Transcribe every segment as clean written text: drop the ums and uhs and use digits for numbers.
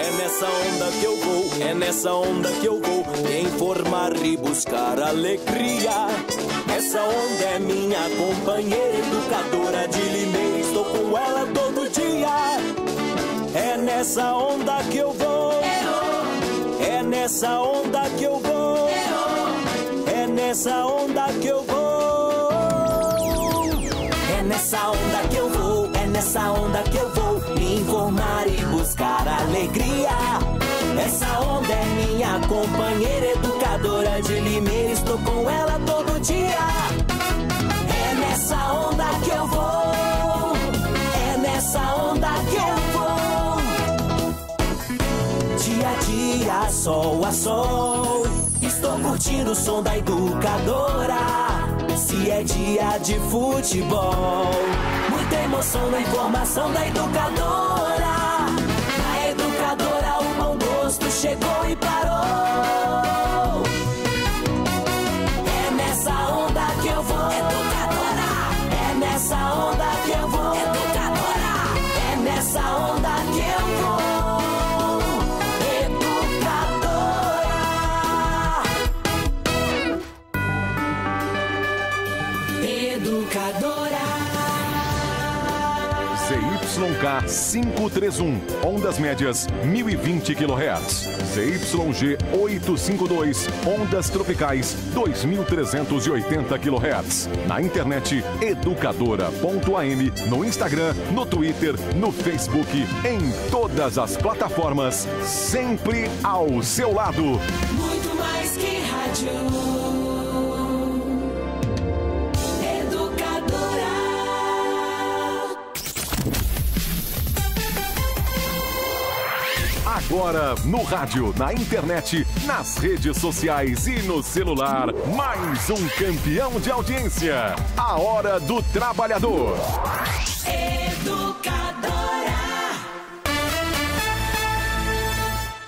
É nessa onda que eu vou, é nessa onda que eu vou me informar e buscar alegria. Essa onda é minha companheira educadora de Limeira, estou com ela todo dia. É nessa onda que eu vou, é nessa onda que eu vou, é nessa onda que eu vou. É nessa onda que eu vou, é nessa onda que eu vou me informar e buscar alegria. Essa onda é minha companheira educadora de Limeira, estou com ela todo dia. É nessa onda que eu vou, é nessa onda que eu vou. Dia a dia, sol a sol, estou curtindo o som da educadora. Se é dia de futebol, muita emoção na informação da educadora. Na educadora o bom gosto chegou e parou. É nessa onda que eu vou, educadora. É nessa onda que eu vou, educadora. É nessa onda que eu vou, ZYK 531, ondas médias 1020 kHz. ZYG 852, ondas tropicais 2380 kHz. Na internet educadora.am, no Instagram, no Twitter, no Facebook, em todas as plataformas, sempre ao seu lado. Muito mais que rádio. Agora, no rádio, na internet, nas redes sociais e no celular, mais um campeão de audiência. A Hora do Trabalhador. Educadora.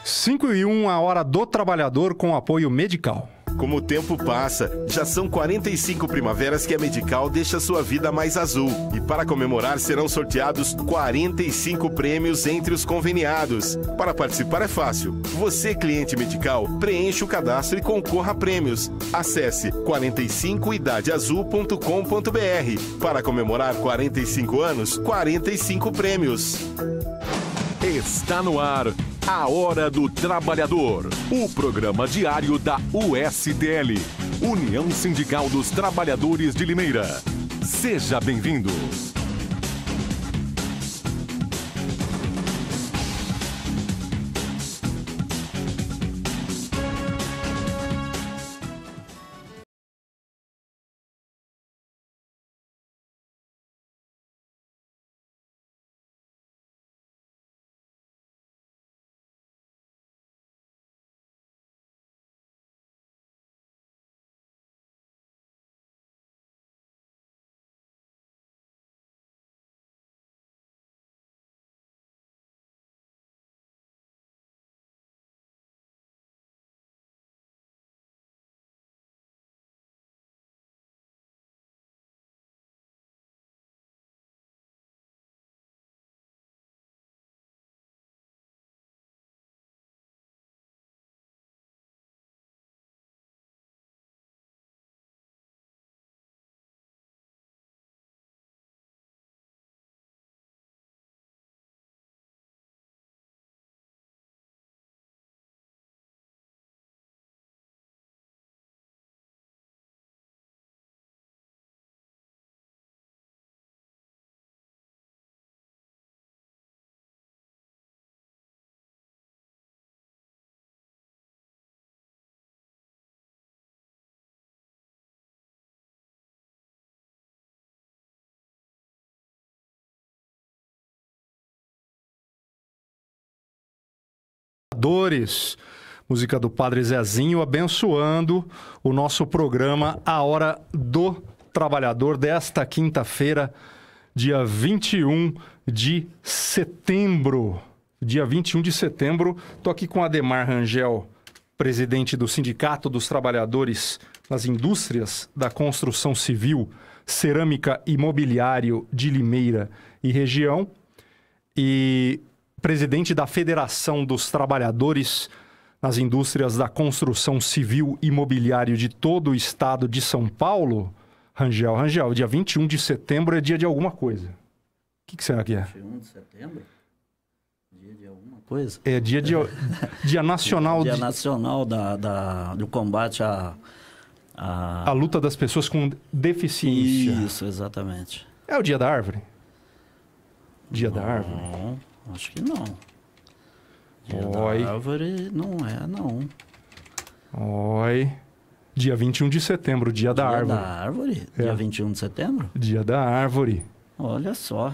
5:01, a Hora do Trabalhador com apoio Medical. Como o tempo passa, já são 45 primaveras que a Medical deixa sua vida mais azul. E para comemorar serão sorteados 45 prêmios entre os conveniados. Para participar é fácil. Você, cliente Medical, preencha o cadastro e concorra a prêmios. Acesse 45idadeazul.com.br. Para comemorar 45 anos, 45 prêmios. Está no ar a Hora do Trabalhador, o programa diário da USTL, União Sindical dos Trabalhadores de Limeira. Seja bem-vindo. Música do Padre Zezinho, abençoando o nosso programa A Hora do Trabalhador desta quinta-feira, dia 21 de setembro. Dia 21 de setembro, estou aqui com Ademar Rangel, presidente do Sindicato dos Trabalhadores nas Indústrias da Construção Civil, Cerâmica e Mobiliário de Limeira e região. E presidente da Federação dos Trabalhadores nas Indústrias da Construção Civil e Imobiliário de todo o estado de São Paulo. Rangel, dia 21 de setembro é dia de alguma coisa. O que será que é? 21 de setembro? Dia de alguma coisa? É dia nacional... Dia nacional do combate à luta das pessoas com deficiência. Isso, exatamente. É o dia da árvore? Dia da árvore? Não, acho que não. Dia Oi. da árvore não é, não. Oi. Dia 21 de setembro, dia da árvore. Dia da árvore? É. Dia 21 de setembro? Dia da árvore. Olha só.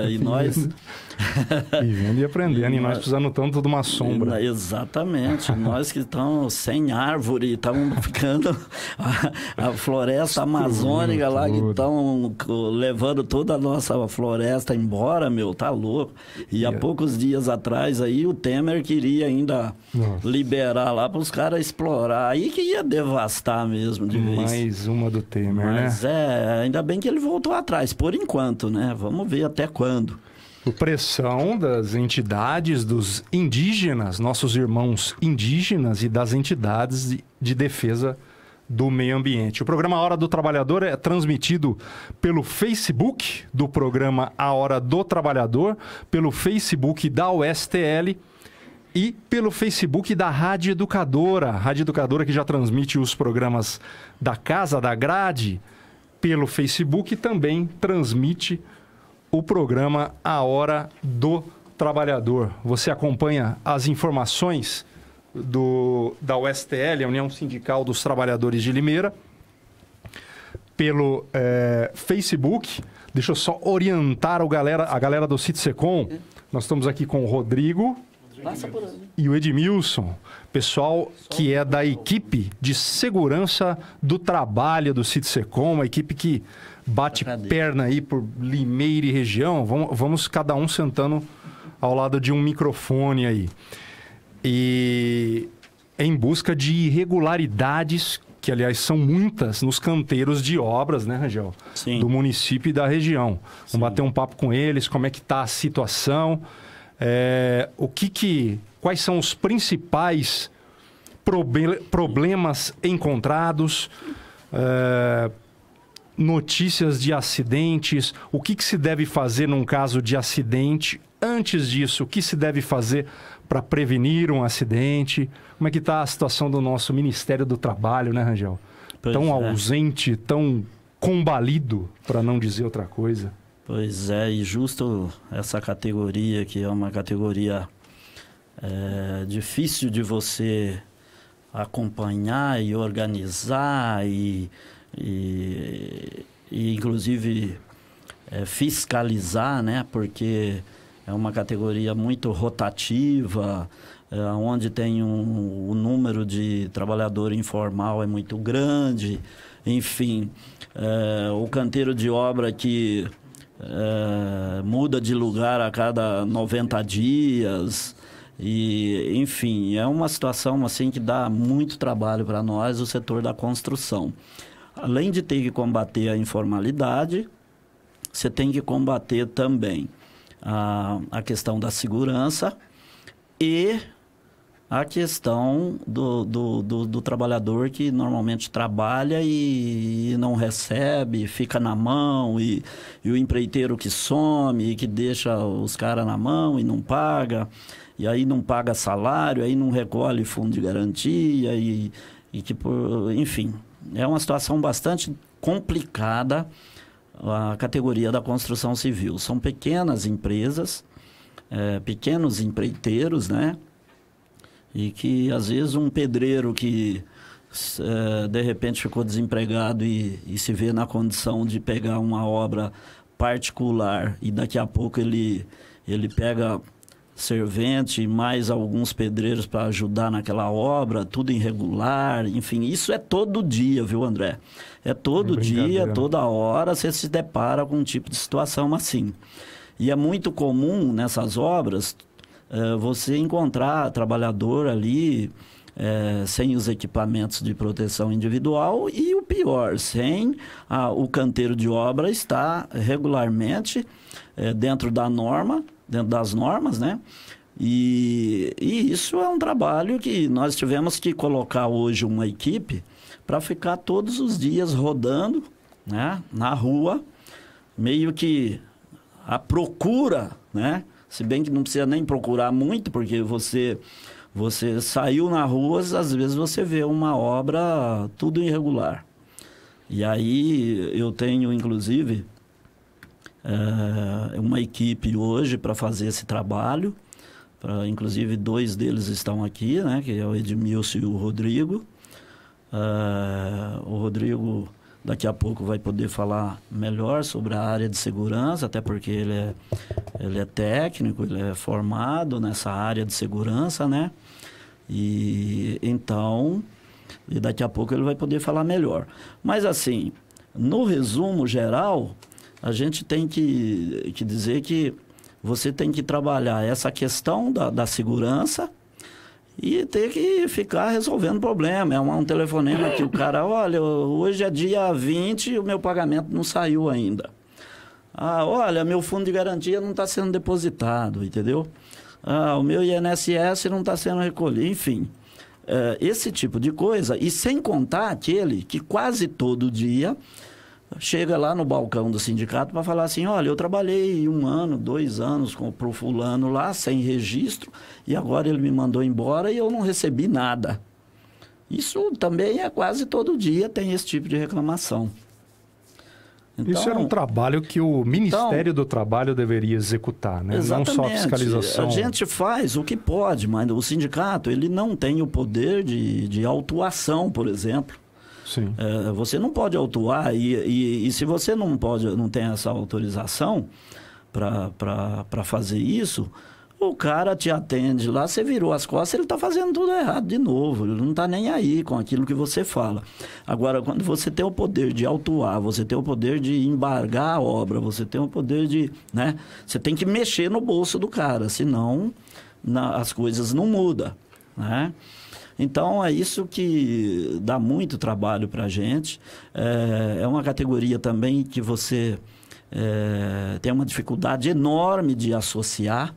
E nós... Vivendo e aprendendo, e nós precisando tanto de uma sombra. Exatamente. Nós que estamos sem árvore, estamos ficando... A floresta amazônica lá, que estão levando toda a nossa floresta embora, meu, tá louco. E há poucos dias atrás aí, o Temer queria ainda liberar lá para os caras explorar. Aí que ia devastar mesmo de vez. Mais uma do Temer, Mas ainda bem que ele voltou atrás, por enquanto, né? Vamos ver até quando. Por pressão das entidades, dos indígenas, nossos irmãos indígenas e das entidades de defesa do meio ambiente. O programa A Hora do Trabalhador é transmitido pelo Facebook do programa A Hora do Trabalhador, pelo Facebook da USTL e pelo Facebook da Rádio Educadora. Rádio Educadora que já transmite os programas da Casa da Grade pelo Facebook e também transmite o programa A Hora do Trabalhador. Você acompanha as informações da USTL, a União Sindical dos Trabalhadores de Limeira, pelo Facebook. Deixa eu só orientar a galera do Citsecom. Nós estamos aqui com o Rodrigo e o Edmilson, pessoal que é da equipe de segurança do trabalho do Citsecom, uma equipe que bate perna aí por Limeira e região. Vamos cada um sentando ao lado de um microfone aí. E em busca de irregularidades, que aliás são muitas, nos canteiros de obras, né, Rangel? Sim. Do município e da região. Vamos bater um papo com eles, como é que está a situação, quais são os principais problemas encontrados, notícias de acidentes, o que se deve fazer num caso de acidente. Antes disso, o que se deve fazer para prevenir um acidente? Como é que está a situação do nosso Ministério do Trabalho, né, Rangel? Tão ausente, tão combalido, para não dizer outra coisa. Pois é, e justo essa categoria, que é uma categoria difícil de você acompanhar e organizar e inclusive fiscalizar, né? Porque é uma categoria muito rotativa, onde tem o número de trabalhador informal é muito grande, enfim, o canteiro de obra que muda de lugar a cada 90 dias, e enfim, é uma situação assim que dá muito trabalho para nós, o setor da construção. Além de ter que combater a informalidade, você tem que combater também a questão da segurança e a questão do trabalhador que normalmente trabalha e não recebe, fica na mão, e o empreiteiro que some, que deixa os caras na mão e não paga, e aí não paga salário, aí não recolhe fundo de garantia, enfim, é uma situação bastante complicada a categoria da construção civil. São pequenas empresas, pequenos empreiteiros, né? E que, às vezes, um pedreiro que, de repente, ficou desempregado e se vê na condição de pegar uma obra particular e daqui a pouco ele pega servente e mais alguns pedreiros para ajudar naquela obra, tudo irregular, enfim, isso é todo dia, viu, André? É todo dia, toda hora você se depara com um tipo de situação assim. E é muito comum nessas obras você encontrar trabalhador ali sem os equipamentos de proteção individual e o pior, sem o canteiro de obra estar regularmente dentro da norma, dentro das normas, né? E isso é um trabalho que nós tivemos que colocar hoje uma equipe para ficar todos os dias rodando, né, na rua, meio que a procura, né? Se bem que não precisa nem procurar muito, porque você saiu na rua, às vezes você vê uma obra tudo irregular. E aí eu tenho, inclusive, uma equipe hoje para fazer esse trabalho. Inclusive, 2 deles estão aqui, né? Que é o Edmilson e o Rodrigo. O Rodrigo, daqui a pouco, vai poder falar melhor sobre a área de segurança, até porque ele é técnico, ele é formado nessa área de segurança, né? E daqui a pouco ele vai poder falar melhor. Mas, assim, no resumo geral, a gente tem que dizer que você tem que trabalhar essa questão da segurança e ter que ficar resolvendo problema. É um telefonema que o cara, olha, hoje é dia 20 e o meu pagamento não saiu ainda. Olha, meu fundo de garantia não está sendo depositado, entendeu? O meu INSS não está sendo recolhido, enfim. Esse tipo de coisa, e sem contar aquele que quase todo dia chega lá no balcão do sindicato para falar assim, olha, eu trabalhei 1 ano, 2 anos pro fulano lá, sem registro, e agora ele me mandou embora e eu não recebi nada. Isso também é quase todo dia, tem esse tipo de reclamação. Então, isso era um trabalho que o Ministério do Trabalho deveria executar, né? Exatamente. Não só a fiscalização. A gente faz o que pode, mas o sindicato ele não tem o poder de autuação, por exemplo. Sim. Você não pode autuar e se você não tem essa autorização para fazer isso, o cara te atende lá, você virou as costas, ele está fazendo tudo errado de novo, ele não está nem aí com aquilo que você fala. Agora, quando você tem o poder de autuar, você tem o poder de embargar a obra, você tem o poder de, né? Você tem que mexer no bolso do cara, senão as coisas não mudam, né? Então, é isso que dá muito trabalho para a gente. É uma categoria também que você tem uma dificuldade enorme de associar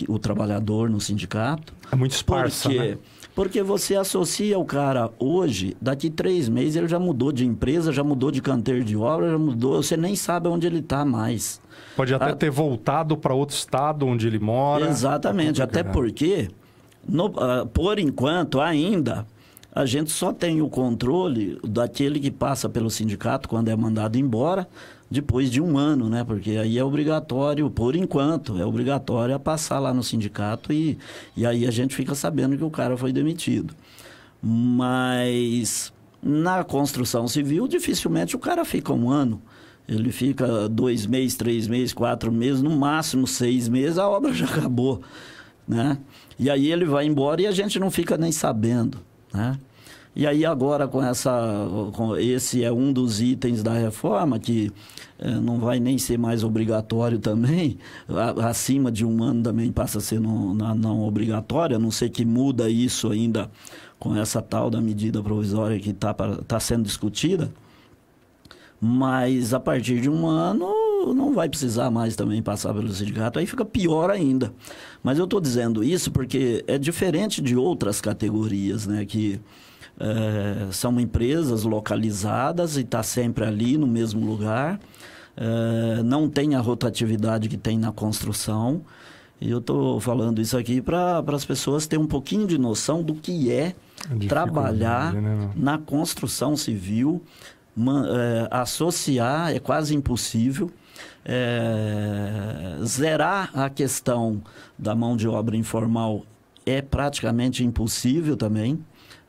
o trabalhador no sindicato. É muito esparsa, né? Porque você associa o cara hoje, daqui 3 meses ele já mudou de empresa, já mudou de canteiro de obra, já mudou, você nem sabe onde ele está mais. Pode até ter voltado para outro estado onde ele mora. Exatamente, até porque... por enquanto, ainda, a gente só tem o controle daquele que passa pelo sindicato quando é mandado embora, depois de 1 ano, né? Porque aí é obrigatório, por enquanto, é obrigatório a passar lá no sindicato e aí a gente fica sabendo que o cara foi demitido. Mas na construção civil, dificilmente o cara fica 1 ano. Ele fica 2 meses, 3 meses, 4 meses, no máximo 6 meses, a obra já acabou, né? E aí ele vai embora e a gente não fica nem sabendo, né? E aí agora esse é um dos itens da reforma que não vai nem ser mais obrigatório também, acima de 1 ano também passa a ser não obrigatório, a não ser que muda isso ainda com essa tal da medida provisória que tá sendo discutida, mas a partir de 1 ano não vai precisar mais também passar pelo sindicato, aí fica pior ainda. Mas eu estou dizendo isso porque é diferente de outras categorias, né, que são empresas localizadas e está sempre ali no mesmo lugar, não tem a rotatividade que tem na construção. E eu estou falando isso aqui para as pessoas terem um pouquinho de noção do que é trabalhar, né, na construção civil. Associar é quase impossível. Zerar a questão da mão de obra informal é praticamente impossível também,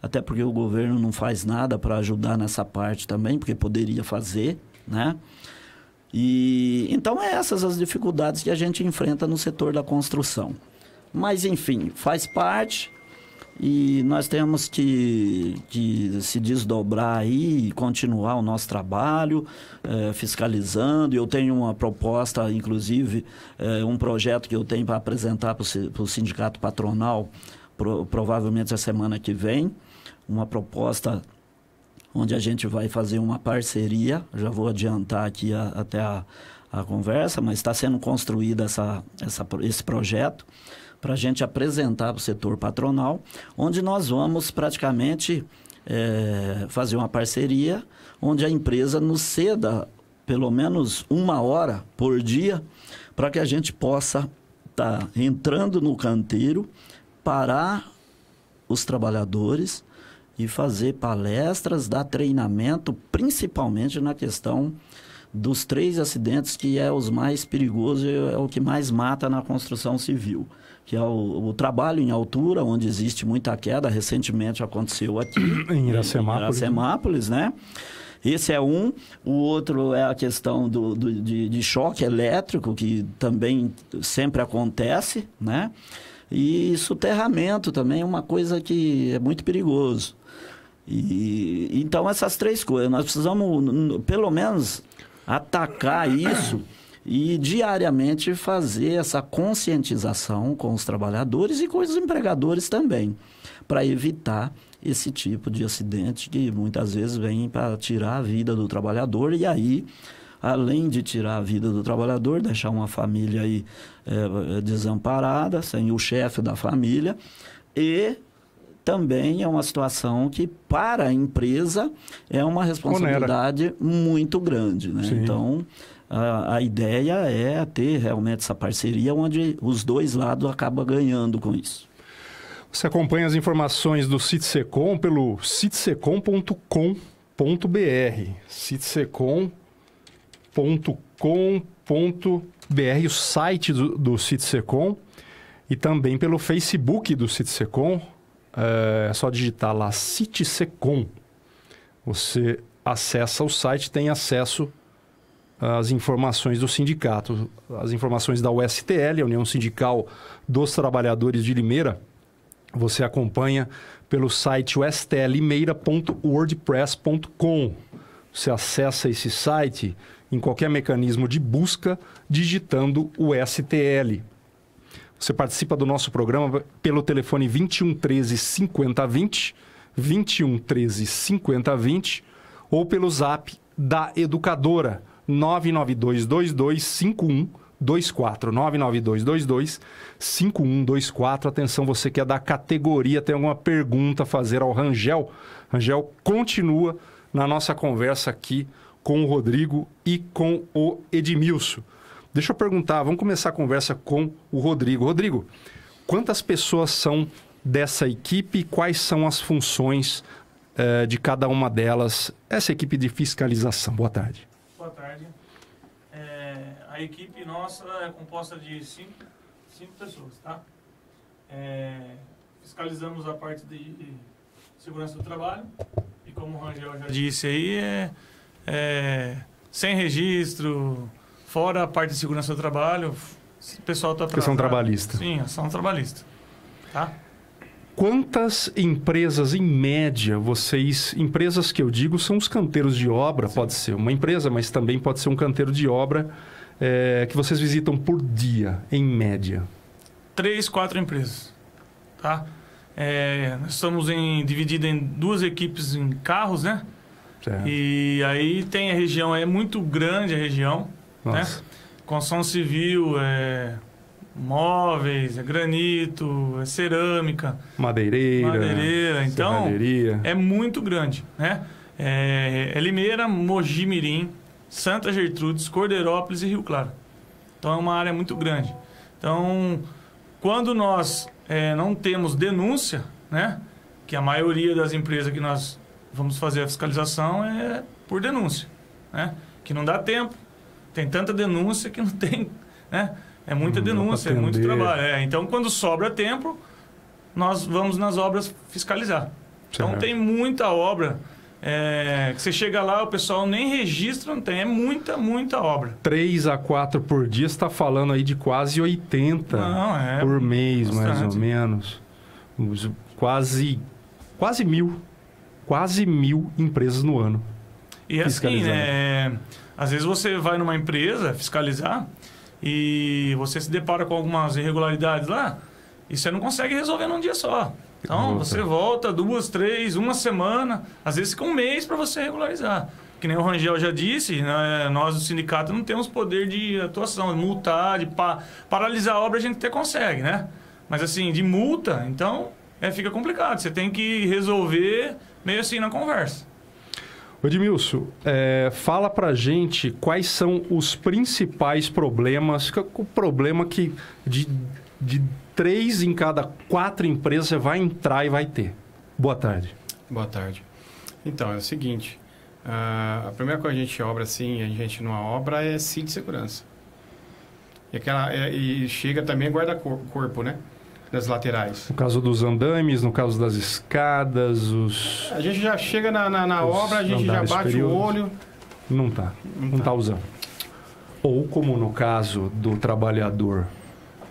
até porque o governo não faz nada para ajudar nessa parte também, porque poderia fazer, né? E então essas as dificuldades que a gente enfrenta no setor da construção. Mas enfim, faz parte. E nós temos que se desdobrar aí e continuar o nosso trabalho, fiscalizando. Eu tenho uma proposta, inclusive, um projeto que eu tenho para apresentar para o sindicato patronal, provavelmente a semana que vem. Uma proposta onde a gente vai fazer uma parceria, já vou adiantar aqui até a conversa, mas está sendo construído esse projeto para a gente apresentar para o setor patronal, onde nós vamos praticamente fazer uma parceria, onde a empresa nos ceda pelo menos 1 hora por dia, para que a gente possa estar entrando no canteiro, parar os trabalhadores e fazer palestras, dar treinamento, principalmente na questão dos 3 acidentes que é os mais perigosos, é o que mais mata na construção civil, que é o trabalho em altura, onde existe muita queda. Recentemente aconteceu aqui em Iracemápolis, né? Esse é um. O outro é a questão de choque elétrico, que também sempre acontece, né? E soterramento também é uma coisa que é muito perigoso. Então, essas 3 coisas, nós precisamos, pelo menos, atacar isso e diariamente fazer essa conscientização com os trabalhadores e com os empregadores também, para evitar esse tipo de acidente que muitas vezes vem para tirar a vida do trabalhador. E aí, além de tirar a vida do trabalhador, deixar uma família aí desamparada, sem o chefe da família, e também é uma situação que, para a empresa, é uma responsabilidade muito grande, né? Então, a ideia é ter realmente essa parceria onde os 2 lados acabam ganhando com isso. Você acompanha as informações do Citsecom pelo citsecom.com.br, citsecom.com.br, o site do Citsecom, e também pelo Facebook do Citsecom. É só digitar lá Citsecom. Você acessa o site, tem acesso às informações do sindicato, as informações da USTL, a União Sindical dos Trabalhadores de Limeira. Você acompanha pelo site ustllimeira.wordpress.com. Você acessa esse site em qualquer mecanismo de busca, digitando o STL. Você participa do nosso programa pelo telefone 21 13 50 20, 21 13 50 20, ou pelo zap da Educadora, 992225124, 992225124. Atenção, você que é da categoria, tem alguma pergunta a fazer ao Rangel? Rangel continua na nossa conversa aqui com o Rodrigo e com o Edmilson. Deixa eu perguntar, vamos começar a conversa com o Rodrigo. Rodrigo, quantas pessoas são dessa equipe e quais são as funções de cada uma delas, essa equipe de fiscalização? Boa tarde. Boa tarde. A equipe nossa é composta de 5 pessoas, tá? Fiscalizamos a parte de segurança do trabalho e, como o Rangel já disse aí, sem registro, fora a parte de segurança do trabalho, o pessoal está atrasado. Ação trabalhista. Sim, ação trabalhista, tá? Quantas empresas, em média, empresas que eu digo são os canteiros de obra, sim, pode ser uma empresa, mas também pode ser um canteiro de obra, que vocês visitam por dia, em média? 3, 4 empresas, tá? Nós estamos divididos em 2 equipes em carros, né? Certo. E aí tem a região, é muito grande a região, né? Construção civil, móveis, granito, cerâmica, madeireira, então é muito grande, né? Limeira, Mogi Mirim, Santa Gertrudes, Cordeirópolis e Rio Claro. Então é uma área muito grande. Então, quando nós não temos denúncia, né? Que a maioria das empresas que nós vamos fazer a fiscalização é por denúncia, né? Que não dá tempo. Tem tanta denúncia que não tem, né? É muita denúncia, é muito trabalho. Então, quando sobra tempo, nós vamos nas obras fiscalizar. Então, tem muita obra. Que você chega lá, o pessoal nem registra, não tem. É muita obra. 3 a 4 por dia, você está falando aí de quase 80 por mês, bastante, mais ou menos. Quase 1.000. Quase 1.000 empresas no ano. E assim, às vezes você vai numa empresa fiscalizar e você se depara com algumas irregularidades lá e você não consegue resolver num dia só. Então, você volta 2, 3, uma semana, às vezes fica um mês para você regularizar. que nem o Rangel já disse, né, nós do sindicato não temos poder de atuação, de multar, de paralisar a obra a gente até consegue, né? Mas assim, de multa, então fica complicado. Você tem que resolver meio assim na conversa. Edmilson, fala pra gente quais são os principais problemas, o problema que de 3 em cada 4 empresas você vai entrar e vai ter. Boa tarde. Boa tarde. Então, é o seguinte, a primeira coisa que a gente obra assim, a gente numa obra é CID de segurança. E chega também guarda-corpo, né? Das laterais. No caso dos andames, no caso das escadas, A gente já chega na obra, a gente já bate o olho. Não tá usando. Ou como no caso do trabalhador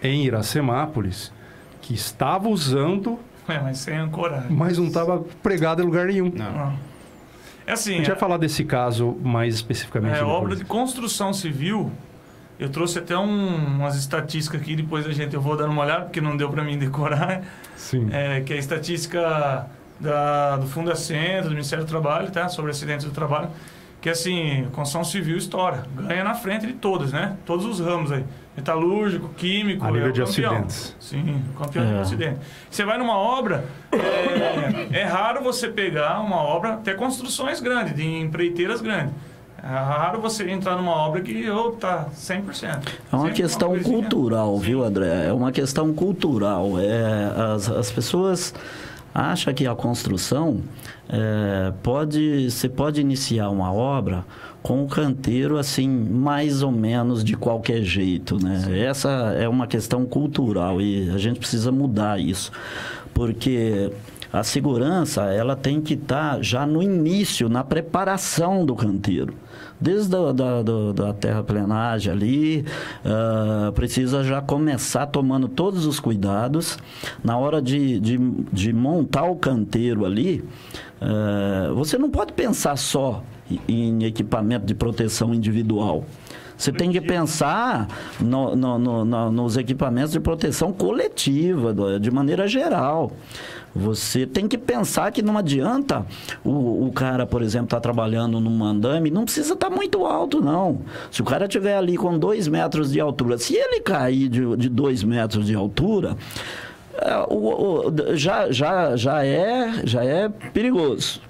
em Iracemápolis, que estava usando... mas sem ancoragem. Mas não estava pregado em lugar nenhum. Não. É assim... A gente vai falar desse caso mais especificamente. Obra de construção civil... Eu trouxe até umas estatísticas aqui, depois eu vou dando uma olhada, porque não deu para mim decorar. Sim. Que é a estatística do Fundacentro, do Ministério do Trabalho, tá? Sobre acidentes do trabalho. Que assim, construção civil estoura. Ganha na frente de todos, né? Todos os ramos aí. Metalúrgico, químico, a nível de acidentes. Sim, campeão de acidente. Você vai numa obra, é raro você pegar uma obra, até construções grandes, de empreiteiras grandes. É raro você entrar numa obra que tá 100%. É uma questão cultural, viu, André? É uma questão cultural. As pessoas acham que a construção você pode iniciar uma obra com o canteiro assim, mais ou menos de qualquer jeito, né? Sim. Essa é uma questão cultural e a gente precisa mudar isso. Porque a segurança, ela tem que estar já no início, na preparação do canteiro. Desde da terraplenagem ali, precisa já começar tomando todos os cuidados. Na hora de montar o canteiro ali, você não pode pensar só em equipamento de proteção individual. Você tem que pensar nos equipamentos de proteção coletiva, de maneira geral. Você tem que pensar que não adianta o cara, por exemplo, estar trabalhando num andame, não precisa estar muito alto, não. Se o cara estiver ali com 2 metros de altura, se ele cair de 2 metros de altura, já é perigoso.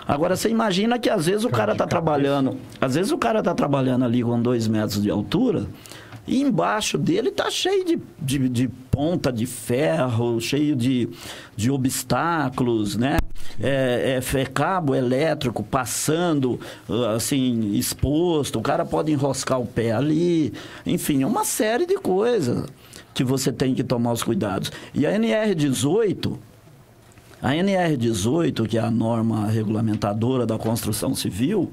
Agora, você imagina que às vezes o cara está trabalhando, ali com 2 metros de altura, e embaixo dele está cheio de ponta de ferro, cheio de obstáculos, né? Cabo elétrico passando, assim, exposto. O cara pode enroscar o pé ali. Enfim, é uma série de coisas que você tem que tomar os cuidados. E a NR18... que é a norma regulamentadora da construção civil,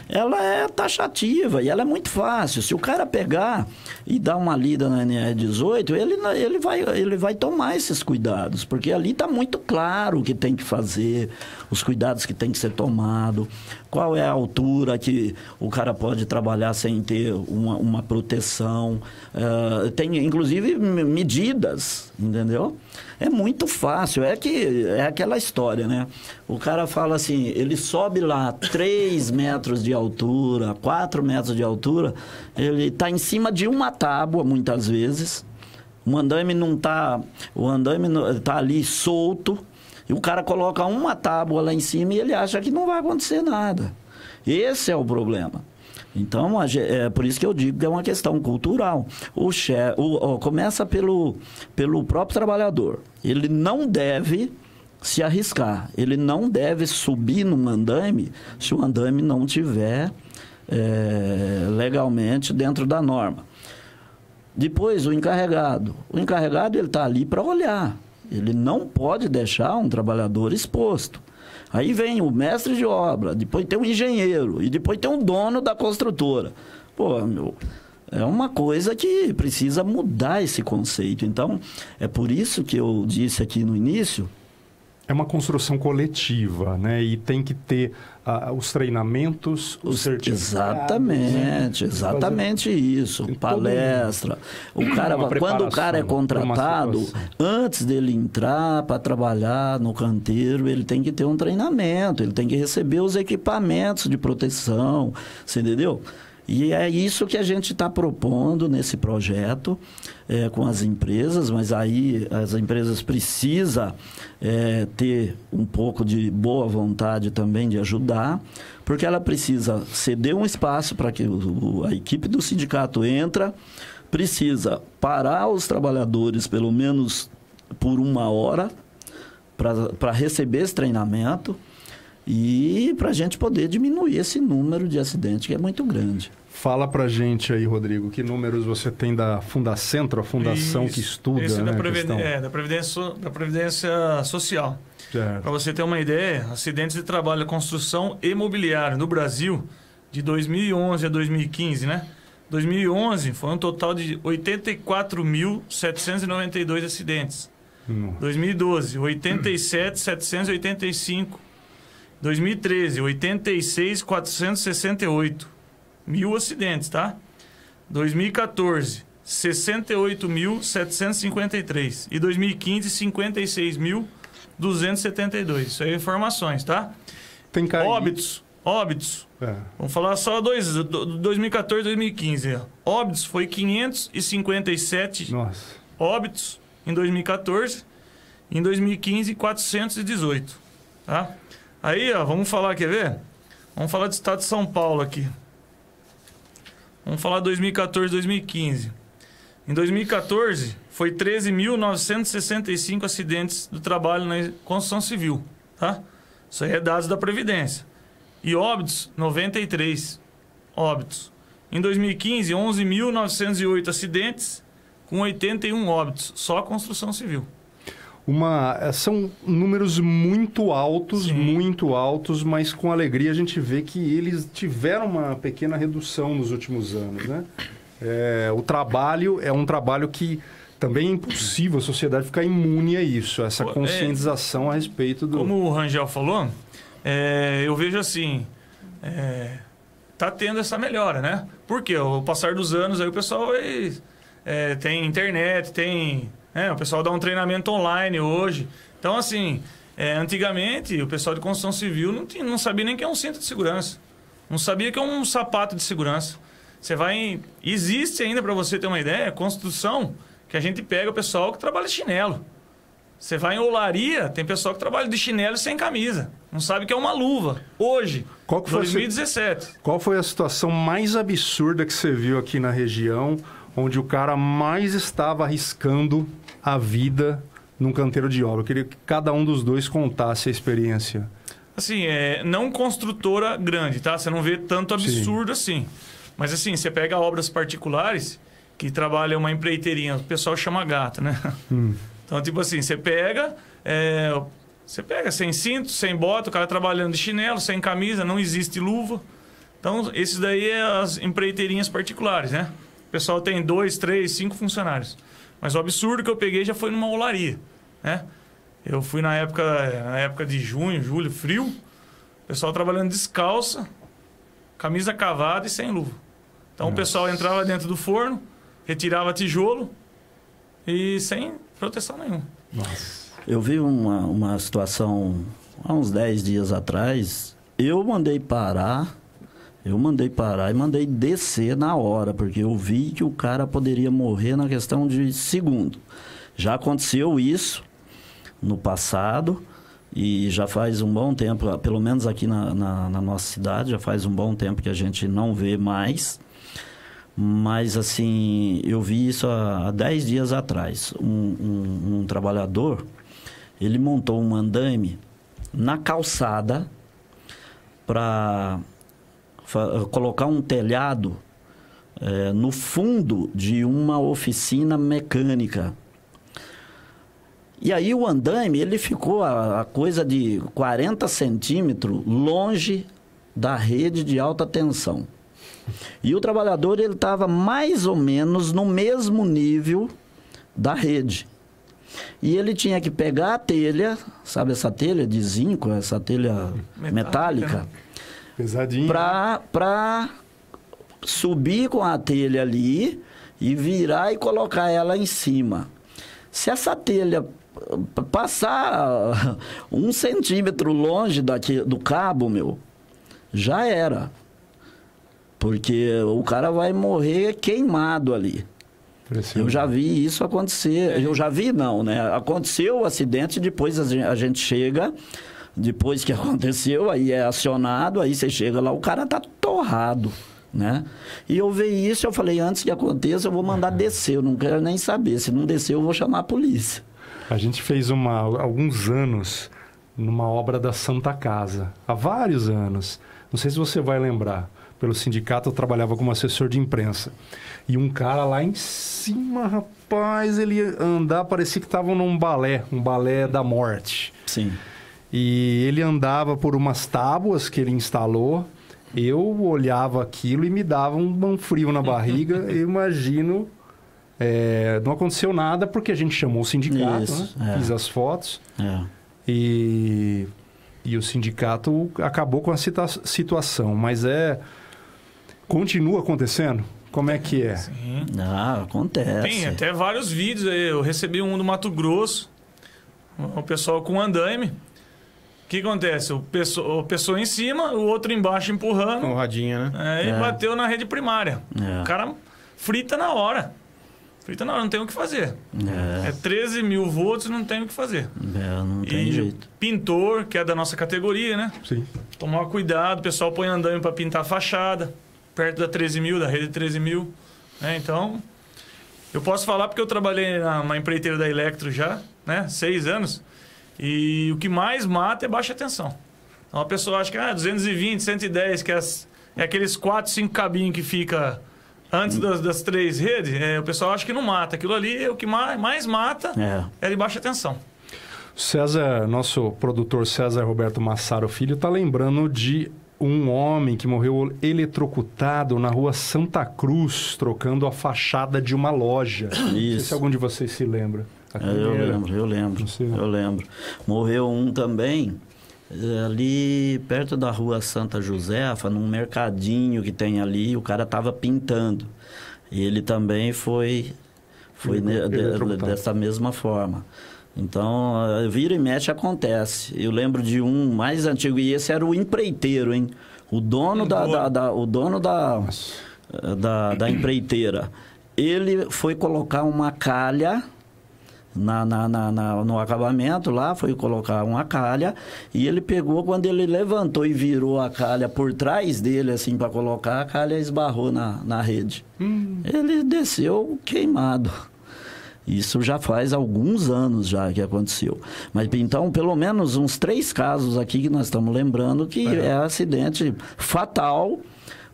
ela é taxativa e ela é muito fácil. Se o cara pegar e dar uma lida na NR18, ele vai tomar esses cuidados, porque ali está muito claro o que tem que fazer, os cuidados que tem que ser tomado, qual é a altura que o cara pode trabalhar sem ter uma proteção. Tem, inclusive, medidas, entendeu? É muito fácil, é aquela história, né? O cara fala assim, ele sobe lá 3 metros de altura, 4 metros de altura, ele está em cima de uma tábua, muitas vezes, o andame está ali solto, e o cara coloca uma tábua lá em cima e ele acha que não vai acontecer nada. Esse é o problema. Então, é por isso que eu digo que é uma questão cultural. Começa pelo próprio trabalhador. Ele não deve se arriscar. Ele não deve subir num andame se o andame não tiver legalmente dentro da norma. Depois, o encarregado. O encarregado ele está ali para olhar. Ele não pode deixar um trabalhador exposto. Aí vem o mestre de obra, depois tem o engenheiro e depois tem o dono da construtora. É uma coisa que precisa mudar esse conceito. Então, é por isso que eu disse aqui no início É uma construção coletiva, né? E tem que ter os treinamentos, os certificados. Exatamente isso. Palestra. Quando o cara é contratado, antes dele entrar para trabalhar no canteiro, ele tem que ter um treinamento, ele tem que receber os equipamentos de proteção, você entendeu? E é isso que a gente está propondo nesse projeto com as empresas, mas aí as empresas precisam ter um pouco de boa vontade também de ajudar, porque ela precisa ceder um espaço para que a equipe do sindicato entra, precisa parar os trabalhadores pelo menos por 1 hora para receber esse treinamento, e para a gente poder diminuir esse número de acidentes, que é muito grande. Fala para a gente aí, Rodrigo, que números você tem da Fundacentro, a fundação que estuda, esse né, da Previdência Social. Para você ter uma ideia, acidentes de trabalho, construção e imobiliário no Brasil, de 2011 a 2015, né? 2011 foi um total de 84.792 acidentes. 2012, 87.785. 2013, 86.468 mil acidentes, tá? 2014, 68.753. E 2015, 56.272. Isso aí é informações, tá? Tem Óbitos. Vamos falar só 2014 e 2015. Óbitos foi 557 óbitos em 2014. Em 2015, 418, tá? Aí, ó, vamos falar, quer ver? Vamos falar do estado de São Paulo aqui. Vamos falar 2014, 2015. Em 2014, foi 13.965 acidentes do trabalho na construção civil, tá? Isso aí é dados da Previdência. E óbitos, 93 óbitos. Em 2015, 11.908 acidentes com 81 óbitos, só a construção civil. São números muito altos, mas com alegria a gente vê que eles tiveram uma pequena redução nos últimos anos, né? O trabalho é um trabalho que também é impossível a sociedade ficar imune a isso, essa conscientização a respeito do... Como o Rangel falou, eu vejo assim, tá tendo essa melhora, né? Porque ao passar dos anos aí o pessoal tem internet, o pessoal dá um treinamento online hoje. Então, assim, antigamente o pessoal de construção civil não sabia nem que é um cinto de segurança. Não sabia que é um sapato de segurança. Existe ainda, para você ter uma ideia, construção que a gente pega o pessoal que trabalha de chinelo. Você vai em olaria, tem pessoal que trabalha de chinelo sem camisa. Não sabe que é uma luva. Hoje, 2017. Qual foi a situação mais absurda que você viu aqui na região, onde o cara mais estava arriscando a vida num canteiro de obra? Eu queria que cada um dos dois contasse a experiência. Assim, não construtora grande, tá? Você não vê tanto absurdo assim. Mas assim, você pega obras particulares que trabalham uma empreiteirinha, o pessoal chama gata, né? Então, tipo assim, você pega sem cinto, sem bota, o cara trabalhando de chinelo, sem camisa, não existe luva. Então, esses daí é as empreiteirinhas particulares, né? O pessoal tem 2, 3, 5 funcionários. Mas o absurdo que eu peguei já foi numa olaria, né? Eu fui na época de junho, julho, frio. O pessoal trabalhando descalça, camisa cavada e sem luva. Então o pessoal entrava dentro do forno, retirava tijolo e sem proteção nenhuma. Eu vi uma situação há uns 10 dias atrás. Eu mandei parar e mandei descer na hora, porque eu vi que o cara poderia morrer na questão de segundo. Já aconteceu isso no passado e já faz um bom tempo, pelo menos aqui na nossa cidade, já faz um bom tempo que a gente não vê mais. Mas, assim, eu vi isso há 10 dias atrás. Um trabalhador, ele montou um andaime na calçada para colocar um telhado no fundo de uma oficina mecânica. E aí o andaime, ele ficou a coisa de 40 centímetros longe da rede de alta tensão. E o trabalhador, ele estava mais ou menos no mesmo nível da rede. E ele tinha que pegar a telha, sabe essa telha de zinco, essa telha metálica, pesadinha, para subir com a telha ali e virar e colocar ela em cima. Se essa telha passar 1 centímetro longe do cabo, já era. Porque o cara vai morrer queimado ali. Eu já vi isso acontecer. Eu já vi, não, né? Aconteceu o acidente, depois a gente chega, depois que aconteceu, aí é acionado, aí você chega lá, o cara tá torrado, né? E eu vi isso, eu falei, antes que aconteça, eu vou mandar descer, eu não quero nem saber. Se não descer, eu vou chamar a polícia. A gente fez alguns anos numa obra da Santa Casa, há vários anos. Não sei se você vai lembrar. Pelo sindicato, eu trabalhava como assessor de imprensa. E um cara lá em cima, rapaz, ele ia andar, parecia que estava num balé, um balé da morte. Sim. E ele andava por umas tábuas que ele instalou. Eu olhava aquilo e me dava um frio na barriga. Eu imagino... não aconteceu nada porque a gente chamou o sindicato, isso, né? Fiz as fotos. E o sindicato acabou com a situação. Mas continua acontecendo? Como é que é? Sim. Acontece. Tem até vários vídeos aí. Eu recebi um do Mato Grosso, o pessoal com andaime. O que acontece? O pessoal em cima, o outro embaixo empurrando. Com rodinha, né? E bateu na rede primária. O cara frita na hora. Não tem o que fazer. 13 mil volts, não tem o que fazer. Não tem jeito. Pintor, que é da nossa categoria, né? Sim. Tomar cuidado, o pessoal põe andaime para pintar a fachada, perto da 13 mil, da rede 13 mil. Né? Então, eu posso falar porque eu trabalhei numa empreiteira da Electro já, né? 6 anos. E o que mais mata é baixa tensão. Então, a pessoa acha que 220, 110, que é aqueles 4, 5 cabinhos que fica... Antes das 3 redes, o pessoal acha que não mata. Aquilo ali, o que mais mata é de baixa tensão. César, nosso produtor César Roberto Massaro Filho, está lembrando de um homem que morreu eletrocutado na rua Santa Cruz, trocando a fachada de uma loja. Isso. Não sei se algum de vocês se lembra. Eu lembro. Morreu um também... ali perto da rua Santa Josefa, num mercadinho que tem ali, o cara estava pintando. Ele também foi dessa mesma forma. Então, vira e mexe acontece. Eu lembro de um mais antigo, e esse era o empreiteiro, hein? O dono da empreiteira. Ele foi colocar uma calha... no acabamento lá, foi colocar uma calha, e ele pegou, quando ele levantou e virou a calha por trás dele, assim, para colocar, a calha esbarrou na rede. Ele desceu queimado. Isso já faz alguns anos já que aconteceu. Mas então, pelo menos uns 3 casos aqui que nós estamos lembrando que é acidente fatal,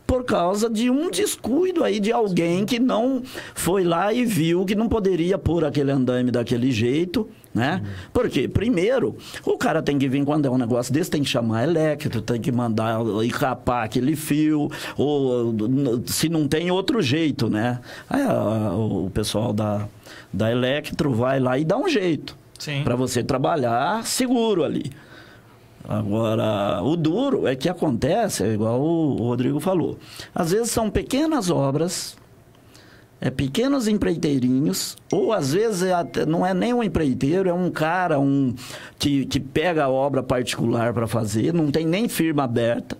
por causa de um descuido aí de alguém que não foi lá e viu que não poderia pôr aquele andaime daquele jeito, né? Porque, primeiro, o cara tem que vir, quando é um negócio desse, tem que chamar elétrico, tem que mandar encapar aquele fio, ou se não tem outro jeito, né? Aí, o pessoal da Electro vai lá e dá um jeito para você trabalhar seguro ali. Agora, o duro é que acontece, igual o Rodrigo falou. Às vezes são pequenas obras, pequenos empreiteirinhos, ou às vezes não é nem um empreiteiro, é um cara que pega a obra particular para fazer, não tem nem firma aberta.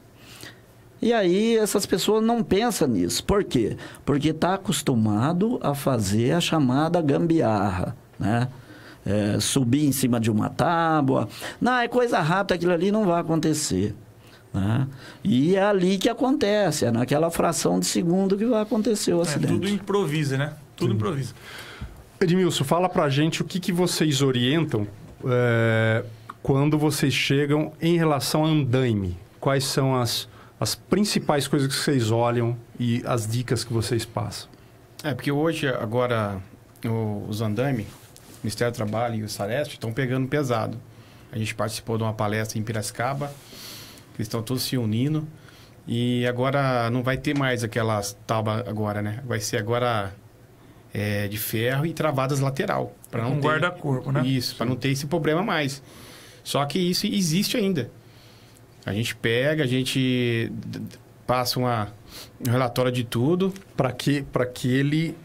E aí essas pessoas não pensam nisso. Por quê? Porque está acostumado a fazer a chamada gambiarra, né? Subir em cima de uma tábua. Não, é coisa rápida, aquilo ali não vai acontecer. Né? E é ali que acontece, é naquela fração de segundo que vai acontecer o acidente. Tudo improvisa, né? Tudo improvisa. Edmilson, fala pra gente o que vocês orientam quando vocês chegam em relação a andaime. Quais são as principais coisas que vocês olham e as dicas que vocês passam? Porque hoje, agora, os andaime, o Ministério do Trabalho e o Sareste estão pegando pesado. A gente participou de uma palestra em Piracicaba, que estão todos se unindo, e agora não vai ter mais aquelas tábuas agora, né? Vai ser agora de ferro e travadas lateral. Um guarda-corpo, né? Isso, para não ter esse problema mais. Só que isso existe ainda. A gente pega, a gente passa um relatório de tudo. Para que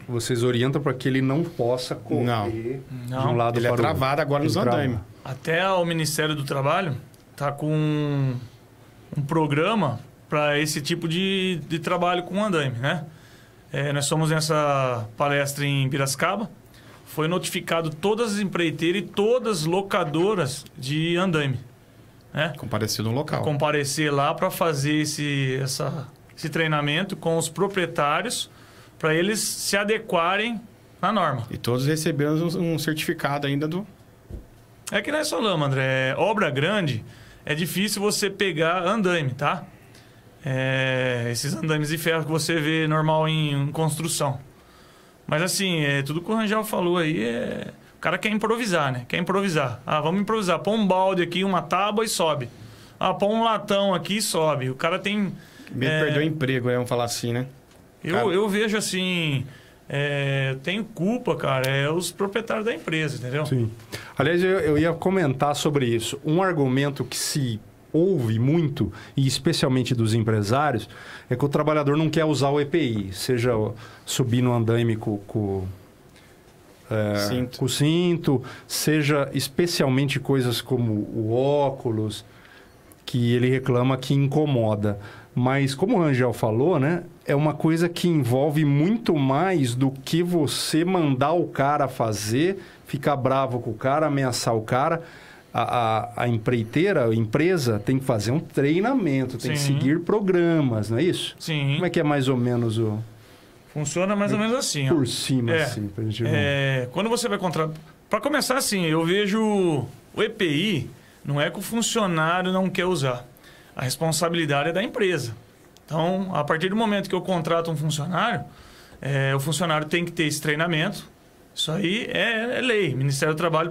vocês orientam para que ele não possa correr de um lado ele para o outro. Ele é travado agora nos andaimes. Até o Ministério do Trabalho está com um programa para esse tipo de trabalho com andaime, né? Nós somos nessa palestra em Piracicaba. Foi notificado todas as empreiteiras e todas as locadoras de andaime. Né? Comparecer no local. Comparecer lá para fazer esse treinamento com os proprietários para eles se adequarem na norma. E todos receberam um certificado ainda do... É que nós falamos, André, obra grande é difícil você pegar andaime, tá? Esses andaimes de ferro que você vê normal em construção. Mas assim, tudo que o Rangel falou aí, o cara quer improvisar, né? Quer improvisar. Vamos improvisar. Põe um balde aqui, uma tábua e sobe. Põe um latão aqui e sobe. O cara tem... Medo de perder o emprego, vamos falar assim, né? Eu vejo assim... tem culpa, cara, os proprietários da empresa, entendeu? Sim. Aliás, eu ia comentar sobre isso. Um argumento que se ouve muito, e especialmente dos empresários, é que o trabalhador não quer usar o EPI, seja subir no andaime com o cinto, seja especialmente coisas como o óculos, que ele reclama que incomoda. Mas, como o Rangel falou, né, é uma coisa que envolve muito mais do que você mandar o cara fazer, ficar bravo com o cara, ameaçar o cara. A empreiteira, a empresa, tem que fazer um treinamento, tem que seguir programas, não é isso? Sim. Como é que é mais ou menos o... Funciona mais ou menos assim. Por cima, assim. Pra gente quando você vai contratar... Para começar, assim, eu vejo o EPI, não é que o funcionário não quer usar. A responsabilidade é da empresa. Então, a partir do momento que eu contrato um funcionário, o funcionário tem que ter esse treinamento. Isso aí é lei. O Ministério do Trabalho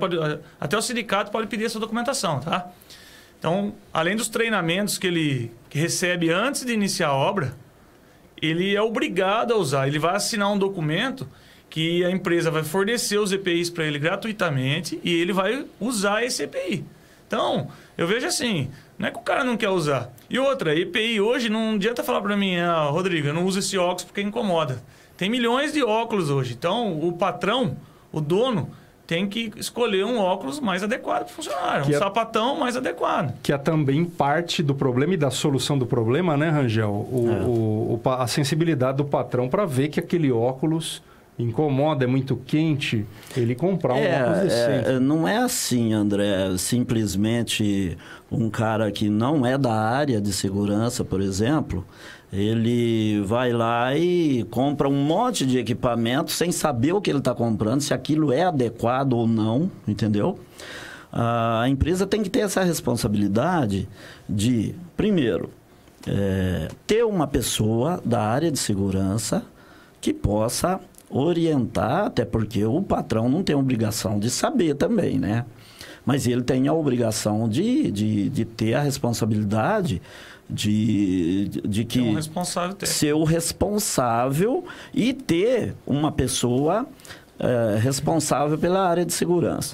até o sindicato pode pedir essa documentação, tá? Então, além dos treinamentos que ele recebe antes de iniciar a obra, ele é obrigado a usar. Ele vai assinar um documento que a empresa vai fornecer os EPIs para ele gratuitamente e ele vai usar esse EPI. Então, eu vejo assim, não é que o cara não quer usar. E outra, EPI hoje não adianta falar para mim, Rodrigo, eu não uso esse óculos porque incomoda. Tem milhões de óculos hoje. Então, o patrão, o dono, tem que escolher um óculos mais adequado para o funcionário. Sapatão mais adequado. Que é também parte do problema e da solução do problema, né, Rangel? A sensibilidade do patrão para ver que aquele óculos incomoda, é muito quente, ele comprar um óculos decente. Não é assim, André. Simplesmente um cara que não é da área de segurança, por exemplo... Ele vai lá e compra um monte de equipamento sem saber o que ele está comprando, se aquilo é adequado ou não, entendeu? A empresa tem que ter essa responsabilidade de, primeiro, ter uma pessoa da área de segurança que possa orientar, até porque o patrão não tem obrigação de saber também, né? Mas ele tem a obrigação de ter a responsabilidade de que ser o responsável e ter uma pessoa responsável pela área de segurança.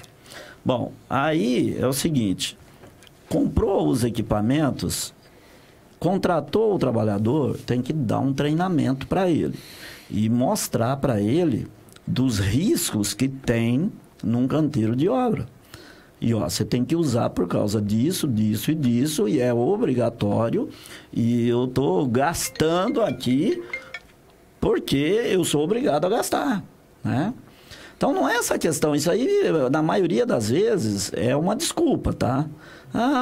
Bom, aí é o seguinte, comprou os equipamentos, contratou o trabalhador, tem que dar um treinamento para ele e mostrar para ele dos riscos que tem num canteiro de obra. E você tem que usar por causa disso, disso e disso, e é obrigatório. E eu estou gastando aqui porque eu sou obrigado a gastar, né? Então, não é essa questão. Isso aí, na maioria das vezes, é uma desculpa, tá?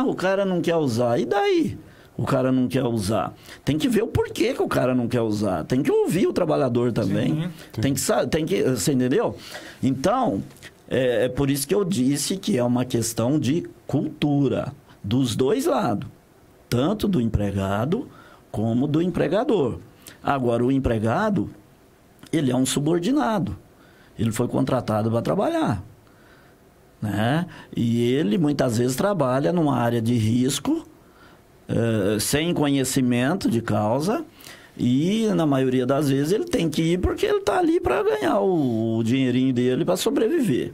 O cara não quer usar. E daí? O cara não quer usar. Tem que ver o porquê que o cara não quer usar. Tem que ouvir o trabalhador também. Sim. Tem que, você entendeu? Então... É por isso que eu disse que é uma questão de cultura, dos dois lados, tanto do empregado como do empregador. Agora, o empregado, ele é um subordinado, ele foi contratado para trabalhar, né? E ele, muitas vezes, trabalha numa área de risco, sem conhecimento de causa, E, na maioria das vezes, ele tem que ir porque ele está ali para ganhar o dinheirinho dele para sobreviver.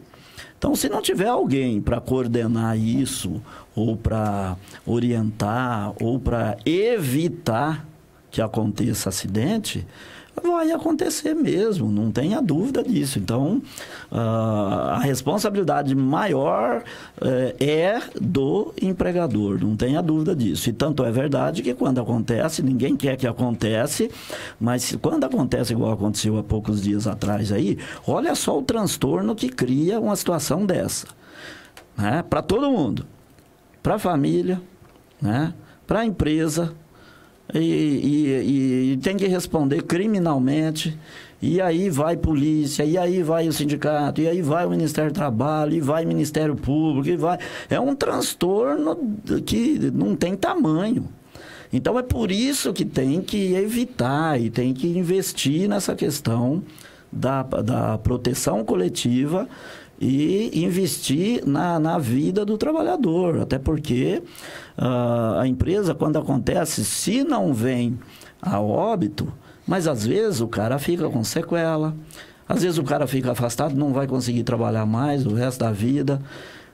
Então, se não tiver alguém para coordenar isso, ou para orientar, ou para evitar que aconteça acidente, vai acontecer mesmo, não tenha dúvida disso. Então, a responsabilidade maior é do empregador, não tenha dúvida disso. E tanto é verdade que quando acontece, ninguém quer que aconteça, mas quando acontece igual aconteceu há poucos dias atrás aí, olha só o transtorno que cria uma situação dessa, né? Para todo mundo, para a família, né? Para a empresa. E tem que responder criminalmente, e aí vai polícia, e aí vai o sindicato, e aí vai o Ministério do Trabalho, e vai o Ministério Público, e vai... É um transtorno que não tem tamanho. Então é por isso que tem que evitar e tem que investir nessa questão da proteção coletiva e investir na vida do trabalhador, até porque a empresa, quando acontece, se não vem a óbito, mas às vezes o cara fica com sequela, às vezes o cara fica afastado, não vai conseguir trabalhar mais o resto da vida,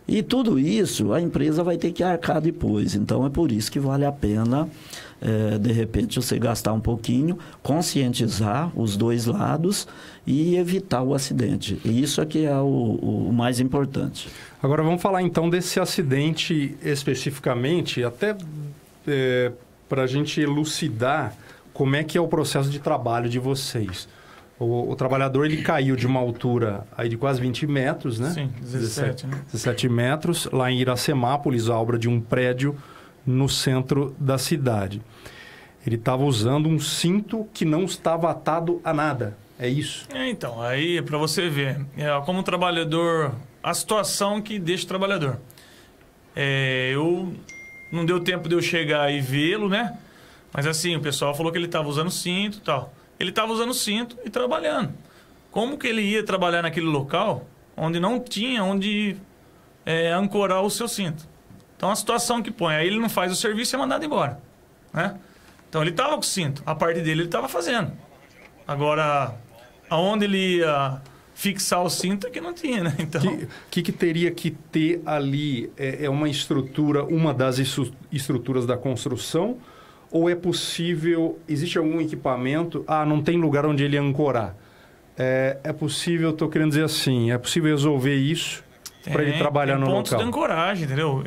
e tudo isso a empresa vai ter que arcar depois. Então é por isso que vale a pena de repente você gastar um pouquinho, conscientizar os dois lados e evitar o acidente. E isso aqui é o mais importante. Agora vamos falar então desse acidente especificamente, até para a gente elucidar como é que é o processo de trabalho de vocês. O trabalhador ele caiu de uma altura aí de quase 20 metros, né? Sim, 17, né? 17 metros, lá em Iracemápolis, a obra de um prédio no centro da cidade. Ele estava usando um cinto que não estava atado a nada. É isso? Então, aí para você ver, como trabalhador, a situação que deixa o trabalhador. Não deu tempo de eu chegar e vê-lo, né? Mas assim, o pessoal falou que ele estava usando cinto e tal. Ele estava usando cinto e trabalhando. Como que ele ia trabalhar naquele local onde não tinha onde ancorar o seu cinto? Então, a situação que põe, aí ele não faz o serviço e é mandado embora, né? Então, ele estava com o cinto, a parte dele ele estava fazendo. Agora, aonde ele ia fixar o cinto é que não tinha, né? Então... que teria que ter ali? É uma estrutura, uma das estruturas da construção? Ou é possível, existe algum equipamento? Não tem lugar onde ele ancorar. É possível, estou querendo dizer assim, é possível resolver isso para ele trabalhar no local? Tem pontos de ancoragem, entendeu?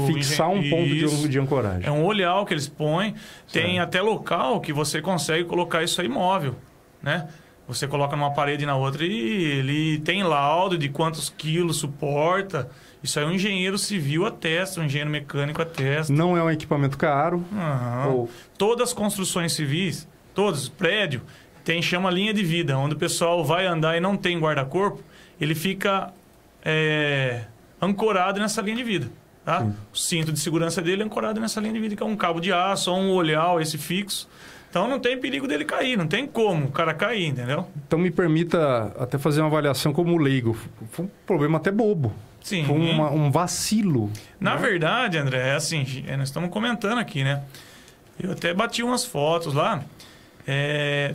Fixar um ponto de ancoragem. É um olhar que eles põem. Certo. Tem até local que você consegue colocar isso aí móvel, né? Você coloca numa parede e na outra e ele tem laudo de quantos quilos suporta. Isso aí um engenheiro civil atesta, um engenheiro mecânico atesta. Não é um equipamento caro? Todas as construções civis, todos, prédio, chama linha de vida, onde o pessoal vai andar e não tem guarda-corpo, ele fica ancorado nessa linha de vida. Tá? O cinto de segurança dele é ancorado nessa linha de vida, que é um cabo de aço ou um olhar, esse fixo. Então não tem perigo dele cair, não tem como o cara cair, entendeu? Então me permita até fazer uma avaliação como leigo. Foi um problema até bobo. Sim. Foi um vacilo. Na verdade, André, assim, nós estamos comentando aqui, né? Eu até bati umas fotos lá.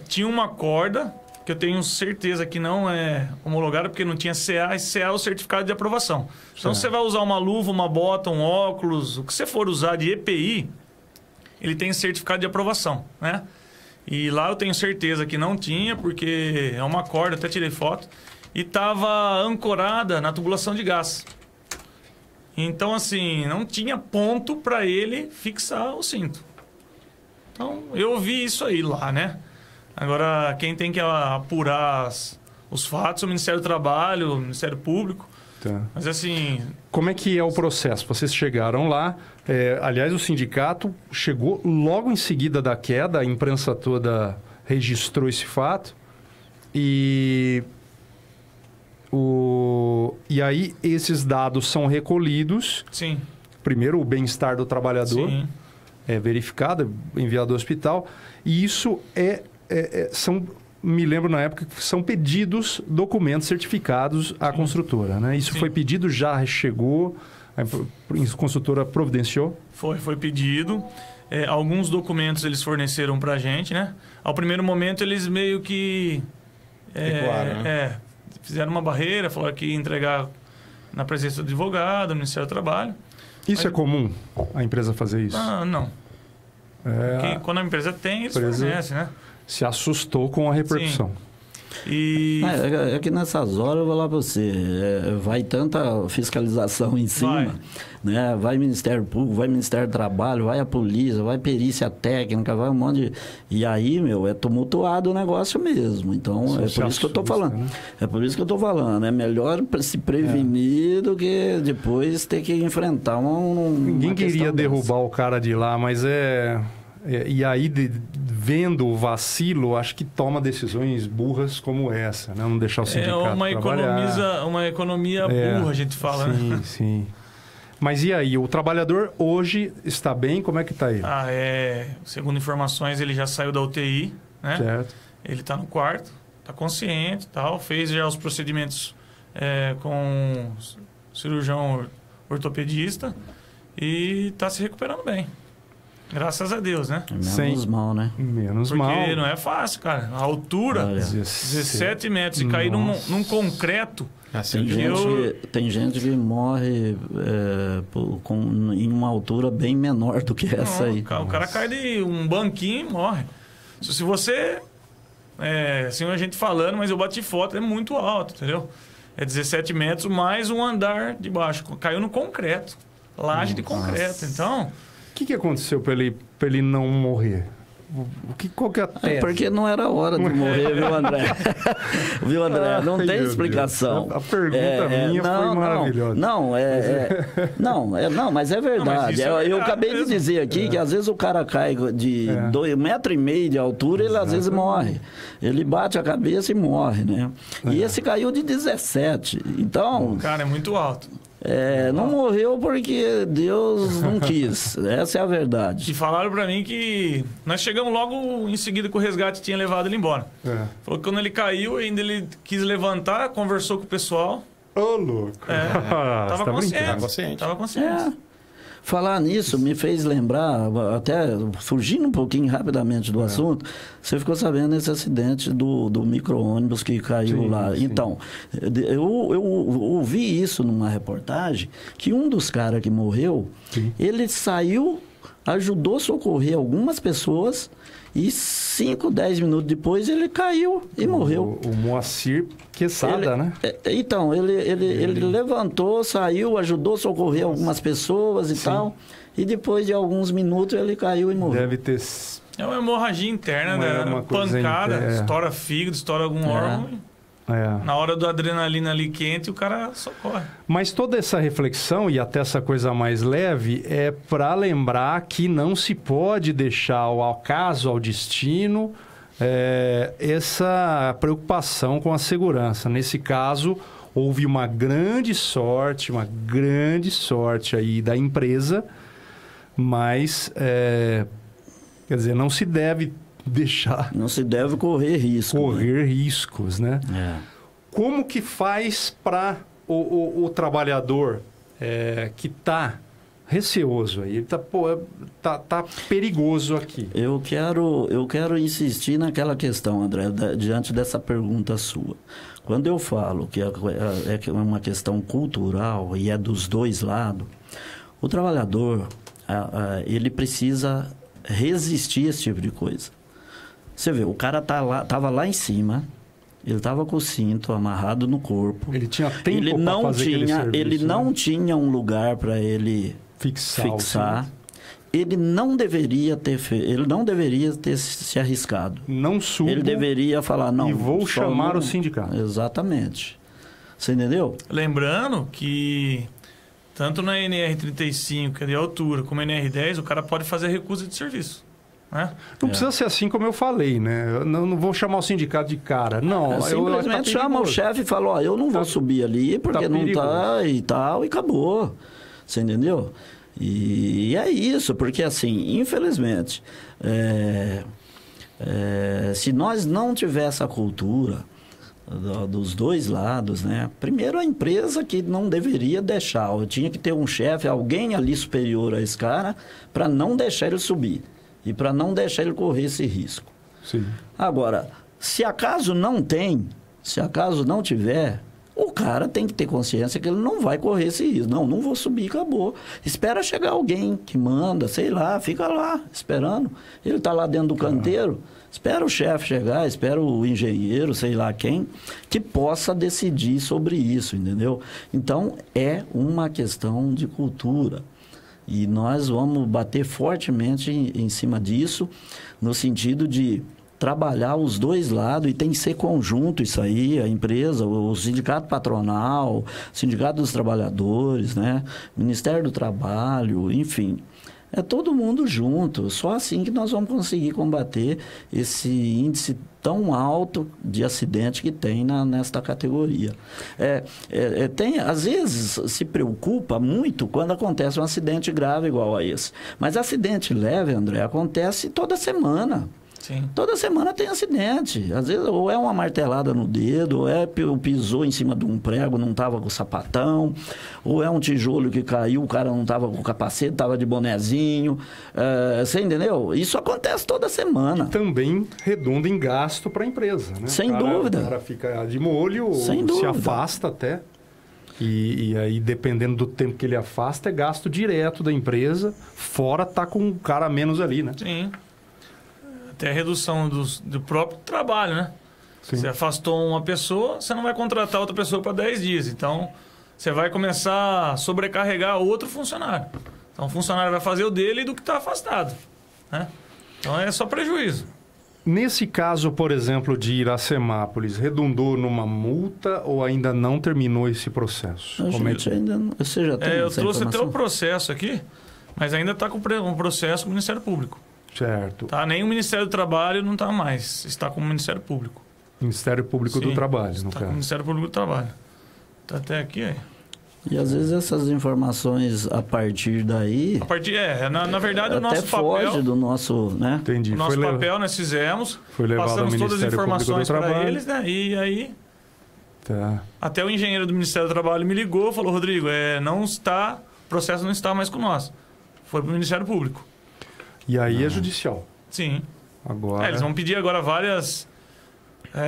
Tinha uma corda, que eu tenho certeza que não é homologada, porque não tinha CA, e CA é o certificado de aprovação. Então, você vai usar uma luva, uma bota, um óculos, o que você for usar de EPI, ele tem certificado de aprovação, né? E lá eu tenho certeza que não tinha, porque é uma corda, até tirei foto, e estava ancorada na tubulação de gás. Então, assim, não tinha ponto para ele fixar o cinto. Então, eu vi isso aí lá, né? Agora, quem tem que apurar os fatos é o Ministério do Trabalho, o Ministério Público. Tá. Mas assim... Como é que é o processo? Vocês chegaram lá, aliás, o sindicato chegou logo em seguida da queda, a imprensa toda registrou esse fato, e aí esses dados são recolhidos. Sim. Primeiro, o bem-estar do trabalhador é verificado, enviado ao hospital, e isso me lembro na época que são pedidos documentos certificados à construtora, né? Isso foi pedido, já chegou, a construtora providenciou? Foi pedido. alguns documentos eles forneceram pra gente, né? Ao primeiro momento eles meio que fizeram uma barreira, falaram que ia entregar na presença do advogado, do Ministério do Trabalho. Isso é comum, a empresa fazer isso? Não. Porque quando a empresa tem, eles fornecem, né? Se assustou com a repercussão. Sim. E... É que nessas horas eu vou lá para você, vai tanta fiscalização em cima, né? Vai Ministério Público, vai Ministério do Trabalho, vai a polícia, vai perícia técnica, vai um monte de... E aí, é tumultuado o negócio mesmo. Então, é por isso que eu estou falando. Né? É por isso que eu estou falando. É melhor se prevenir do que depois ter que enfrentar Ninguém queria derrubar o cara de lá, mas e aí, vendo o vacilo, acho que toma decisões burras como essa, né? Não deixar o sindicato trabalhar. Uma economia burra, a gente fala, né? Sim. Mas e aí, o trabalhador hoje está bem? Como é que está ele? Segundo informações, ele já saiu da UTI, né? Certo. Ele está no quarto, está consciente, tal, fez já os procedimentos com cirurgião ortopedista e está se recuperando bem. Graças a Deus, né? Menos mal, né? Menos mal. Porque não é fácil, cara. A altura, 17 metros. E cair num concreto... Tem gente que morre em uma altura bem menor do que essa aí. O cara cai de um banquinho e morre. Se você... assim a gente falando, mas eu bati foto, é muito alto, entendeu? É 17 metros mais um andar de baixo. Caiu no concreto. Laje de concreto. Então... O que aconteceu para ele não morrer? Qual que é a tese? Porque não era hora de morrer, viu, André? Viu, André? Não tem explicação. A pergunta minha foi maravilhosa. Não, mas é verdade. Eu acabei de dizer aqui que às vezes o cara cai de 2,5 metros de altura, ele às vezes morre. Ele bate a cabeça e morre, né? E esse caiu de 17. Então... Cara, é muito alto. Não morreu porque Deus não quis. Essa é a verdade. E falaram pra mim que nós chegamos logo em seguida que o resgate tinha levado ele embora. Falou que quando ele caiu, ainda ele quis levantar, conversou com o pessoal. Ô, louco. Tava consciente. Tava consciente. Falar nisso me fez lembrar, até fugindo um pouquinho rapidamente do assunto, você ficou sabendo desse acidente do micro-ônibus que caiu lá. Sim. Então, eu ouvi isso numa reportagem, que um dos caras que morreu, ele saiu, ajudou a socorrer algumas pessoas e 5, 10 minutos depois ele caiu e morreu. O Moacir Quesada, né? Então, ele levantou, saiu, ajudou a socorrer algumas pessoas e tal. E depois de alguns minutos ele caiu e morreu. Deve ter... É uma hemorragia interna, né? Uma pancada, estoura fígado, estoura algum órgão. Na hora do adrenalina ali quente, o cara socorre. Mas toda essa reflexão e até essa coisa mais leve é para lembrar que não se pode deixar ao acaso, ao destino, essa preocupação com a segurança. Nesse caso, houve uma grande sorte aí da empresa, mas, quer dizer, não se deve deixar... Não se deve correr risco. Riscos, né? Como que faz para o trabalhador que está receoso aí? Ele tá perigoso aqui. Eu quero insistir naquela questão, André, diante dessa pergunta sua. Quando eu falo que é uma questão cultural e é dos dois lados, o trabalhador, ele precisa resistir a esse tipo de coisa. Você vê, o cara tava lá em cima, ele estava com o cinto amarrado no corpo. Ele tinha tempo para fazer aquele serviço, ele não tinha um lugar para ele fixar. Ele não deveria ter se arriscado. Não subo. Ele deveria falar, não. E vou chamar o sindicato. Exatamente. Você entendeu? Lembrando que tanto na NR35, que é de altura, como na NR10, o cara pode fazer recusa de serviço. Não precisa ser assim como eu falei, né? Eu não vou chamar o sindicato de cara. Não, simplesmente chama o chefe e fala, eu não vou subir ali porque não tá e tal, e acabou. Você entendeu? E é isso, porque assim, infelizmente, se nós não tiver essa cultura, dos dois lados, né? Primeiro, a empresa que não deveria deixar, eu tinha que ter um chefe, alguém ali superior a esse cara, para não deixar ele subir e para não deixar ele correr esse risco. Sim. Agora, se acaso não tem, se acaso não tiver, o cara tem que ter consciência que ele não vai correr esse risco. Não vou subir, acabou. Espera chegar alguém que manda, sei lá, fica lá esperando. Ele está lá dentro do canteiro, espera o chefe chegar, espera o engenheiro, sei lá quem, que possa decidir sobre isso, entendeu? Então, é uma questão de cultura. E nós vamos bater fortemente em cima disso, no sentido de trabalhar os dois lados, e tem que ser conjunto isso aí, a empresa, o sindicato patronal, o sindicato dos trabalhadores, né? Ministério do Trabalho, enfim. É todo mundo junto, só assim que nós vamos conseguir combater esse índice tão alto de acidente que tem nesta categoria. Às vezes se preocupa muito quando acontece um acidente grave igual a esse. Mas acidente leve, André, acontece toda semana. Sim. Toda semana tem acidente. Às vezes, ou é uma martelada no dedo, ou pisou em cima de um prego, não estava com o sapatão, ou é um tijolo que caiu, o cara não estava com o capacete, estava de bonezinho. Você entendeu? Isso acontece toda semana. E também redunda em gasto para a empresa, né? Sem dúvida. O cara fica de molho, Sem se dúvida. afasta até. E aí, dependendo do tempo que ele afasta, é gasto direto da empresa, fora tá com um cara a menos ali, né? Sim. Até a redução do próprio trabalho, né? Sim. Você afastou uma pessoa, você não vai contratar outra pessoa para 10 dias. Então, você vai começar a sobrecarregar outro funcionário. Então, o funcionário vai fazer o dele do que está afastado, né? Então, é só prejuízo. Nesse caso, por exemplo, de Iracemápolis, redundou numa multa ou ainda não terminou esse processo? Você já tem eu trouxe até o processo aqui, mas ainda está com um processo com o Ministério Público. Certo. Tá, nem o Ministério do Trabalho não está mais, está com o Ministério Público. Ministério Público do Trabalho, no caso. Está com o Ministério Público do Trabalho. Está até aqui, aí. E às vezes essas informações a partir daí... Na verdade, o nosso papel... Até foge do nosso, né? Entendi. O nosso papel nós fizemos, foi levado passamos todas as informações para eles, né? E aí... Tá. Até o engenheiro do Ministério do Trabalho me ligou, falou, Rodrigo, o processo não está mais com nós. Foi para o Ministério Público. E aí é judicial? Sim. Agora... eles vão pedir agora várias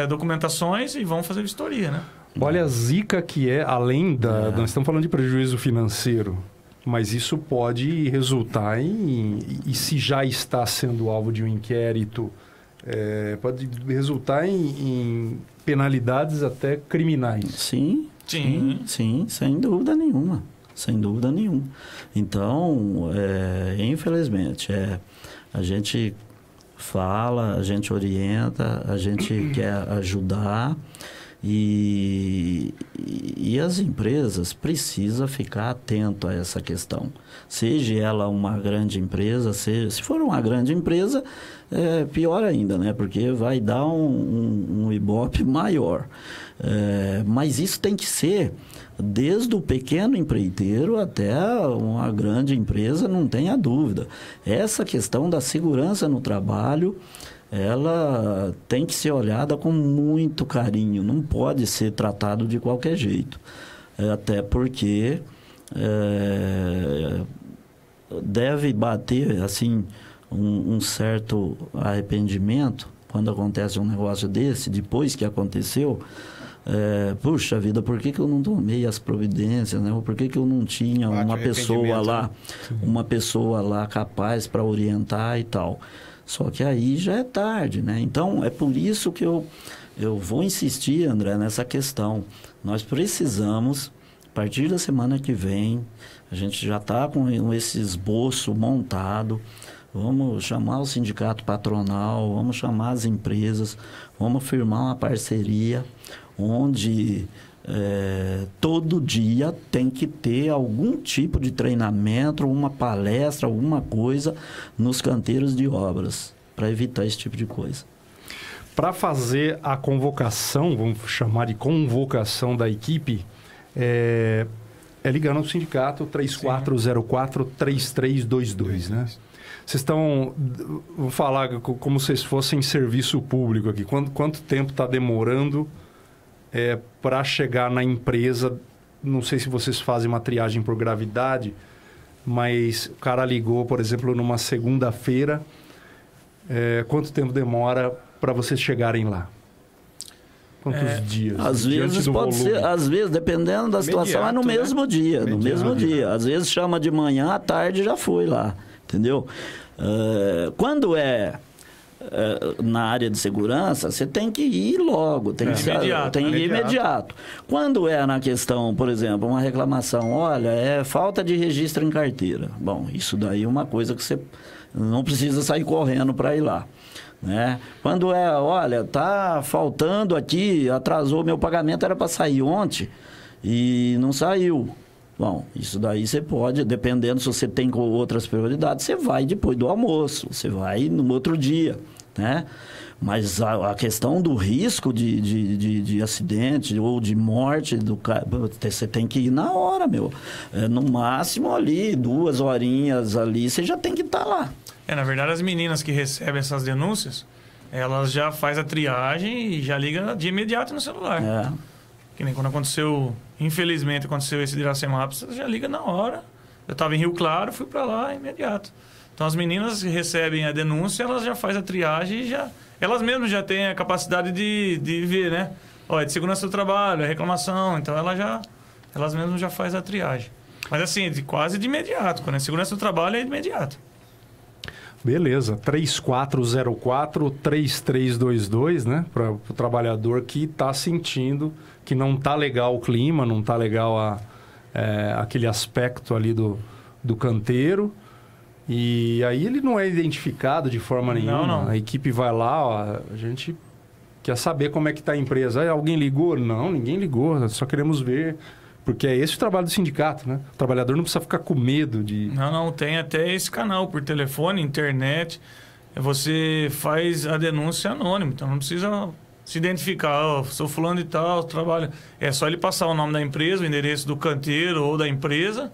documentações e vão fazer vistoria, né? Olha a zica que é, além da... Nós estamos falando de prejuízo financeiro, mas isso pode resultar e se já está sendo alvo de um inquérito, pode resultar em penalidades até criminais. Sim, sem dúvida nenhuma. Sem dúvida nenhuma. Então, infelizmente, a gente fala, a gente orienta, a gente quer ajudar e as empresas precisam ficar atento a essa questão. Seja ela uma grande empresa, se for uma grande empresa, pior ainda, né? Porque vai dar um ibope maior. Mas isso tem que ser desde o pequeno empreiteiro até uma grande empresa, não tenha dúvida. Essa questão da segurança no trabalho, ela tem que ser olhada com muito carinho, não pode ser tratado de qualquer jeito. Até porque deve bater assim um certo arrependimento quando acontece um negócio desse, depois que aconteceu. Puxa vida, por que eu não tomei as providências, né? Ou por que eu não tinha uma pessoa lá capaz para orientar e tal. Só que aí já é tarde, né? Então, é por isso que eu vou insistir, André, nessa questão. Nós precisamos, a partir da semana que vem, a gente já está com esse esboço montado, vamos chamar o sindicato patronal, vamos chamar as empresas, vamos firmar uma parceria onde todo dia tem que ter algum tipo de treinamento, uma palestra, alguma coisa nos canteiros de obras, para evitar esse tipo de coisa. Para fazer a convocação, vamos chamar de convocação da equipe, é ligando ao sindicato 3404-3322, né? Vocês estão... Vou falar como se vocês fossem serviço público aqui. Quanto tempo está demorando para chegar na empresa, não sei se vocês fazem uma triagem por gravidade, mas o cara ligou, por exemplo, numa segunda-feira, quanto tempo demora para vocês chegarem lá? Quantos dias? Às vezes pode ser, às vezes, dependendo da situação, é no mesmo dia. No mesmo dia. Às vezes chama de manhã, à tarde já foi lá. Entendeu? Quando na área de segurança, você tem que ir logo, tem que ir imediato. Quando na questão, por exemplo, uma reclamação, olha, falta de registro em carteira. Bom, isso daí é uma coisa que você não precisa sair correndo para ir lá. Né? Quando olha, tá faltando aqui, atrasou meu pagamento, era para sair ontem e não saiu. Bom, isso daí você pode, dependendo se você tem outras prioridades, você vai depois do almoço, você vai no outro dia, né? Mas a questão do risco de acidente ou de morte, você tem que ir na hora, meu. No máximo ali, 2 horinhas ali, você já tem que estar lá. Na verdade, as meninas que recebem essas denúncias, elas já fazem a triagem e já ligam de imediato no celular. Que nem quando infelizmente aconteceu esse de Iracemápolis, você já liga na hora. Eu estava em Rio Claro, fui para lá imediato. Então, as meninas que recebem a denúncia, elas já fazem a triagem e elas mesmas já têm a capacidade de ver, né? É de segurança do trabalho, é reclamação, então elas mesmas já fazem a triagem. Mas assim, quase de imediato. Quando é segurança do trabalho, é de imediato. Beleza, 3404-3322, né? Para o trabalhador que está sentindo que não está legal o clima, não está legal aquele aspecto ali do canteiro. E aí ele não é identificado de forma nenhuma. Não. A equipe vai lá, a gente quer saber como é que está a empresa. Alguém ligou? Não, ninguém ligou, só queremos ver. Porque é esse o trabalho do sindicato, né? O trabalhador não precisa ficar com medo de... Não, tem até esse canal por telefone, internet. Você faz a denúncia anônima, então não precisa se identificar. Sou fulano e tal, trabalho... É só ele passar o nome da empresa, o endereço do canteiro ou da empresa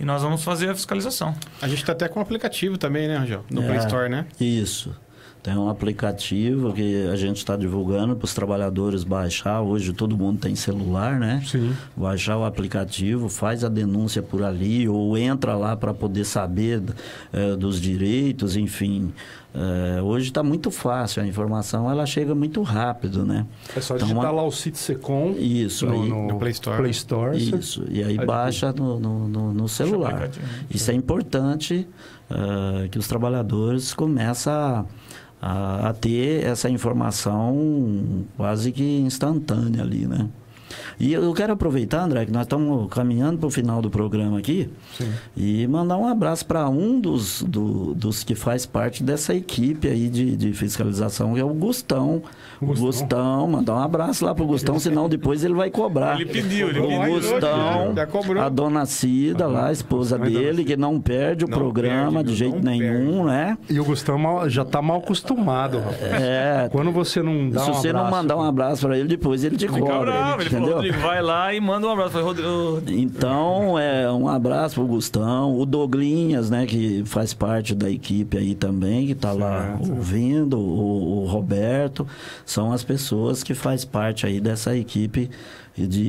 e nós vamos fazer a fiscalização. A gente está até com um aplicativo também, né, Rangel? No Play Store, né? Isso. Tem um aplicativo que a gente está divulgando para os trabalhadores baixar. Hoje todo mundo tem celular, né? Sim. Baixar o aplicativo, faz a denúncia por ali ou entra lá para poder saber dos direitos, enfim. Hoje está muito fácil, a informação ela chega muito rápido, né? É só digitar lá o Citsecom no Play Store. Isso, e aí baixa no celular. Isso é importante que os trabalhadores comecem a ter essa informação quase que instantânea ali, né? E eu quero aproveitar, André, que nós estamos caminhando para o final do programa aqui. Sim. E mandar um abraço para um dos que faz parte dessa equipe aí de fiscalização, que é o Gustão. O Gustão, mandar um abraço lá pro Gustão, senão depois ele vai cobrar. Ele pediu. O Gustão, a dona Cida lá, a esposa dele, que não perde o programa de jeito nenhum, né? E o Gustão já tá mal acostumado, rapaz. Quando você não dá um abraço... Se você não mandar um abraço para ele, depois ele te cobra. Ele falou, Rodrigo, vai lá e manda um abraço. Falei, Rodrigo... Então, um abraço pro Gustão, o Doglinhas, né, que faz parte da equipe aí também, que tá lá ouvindo, o Roberto, são as pessoas que faz parte aí dessa equipe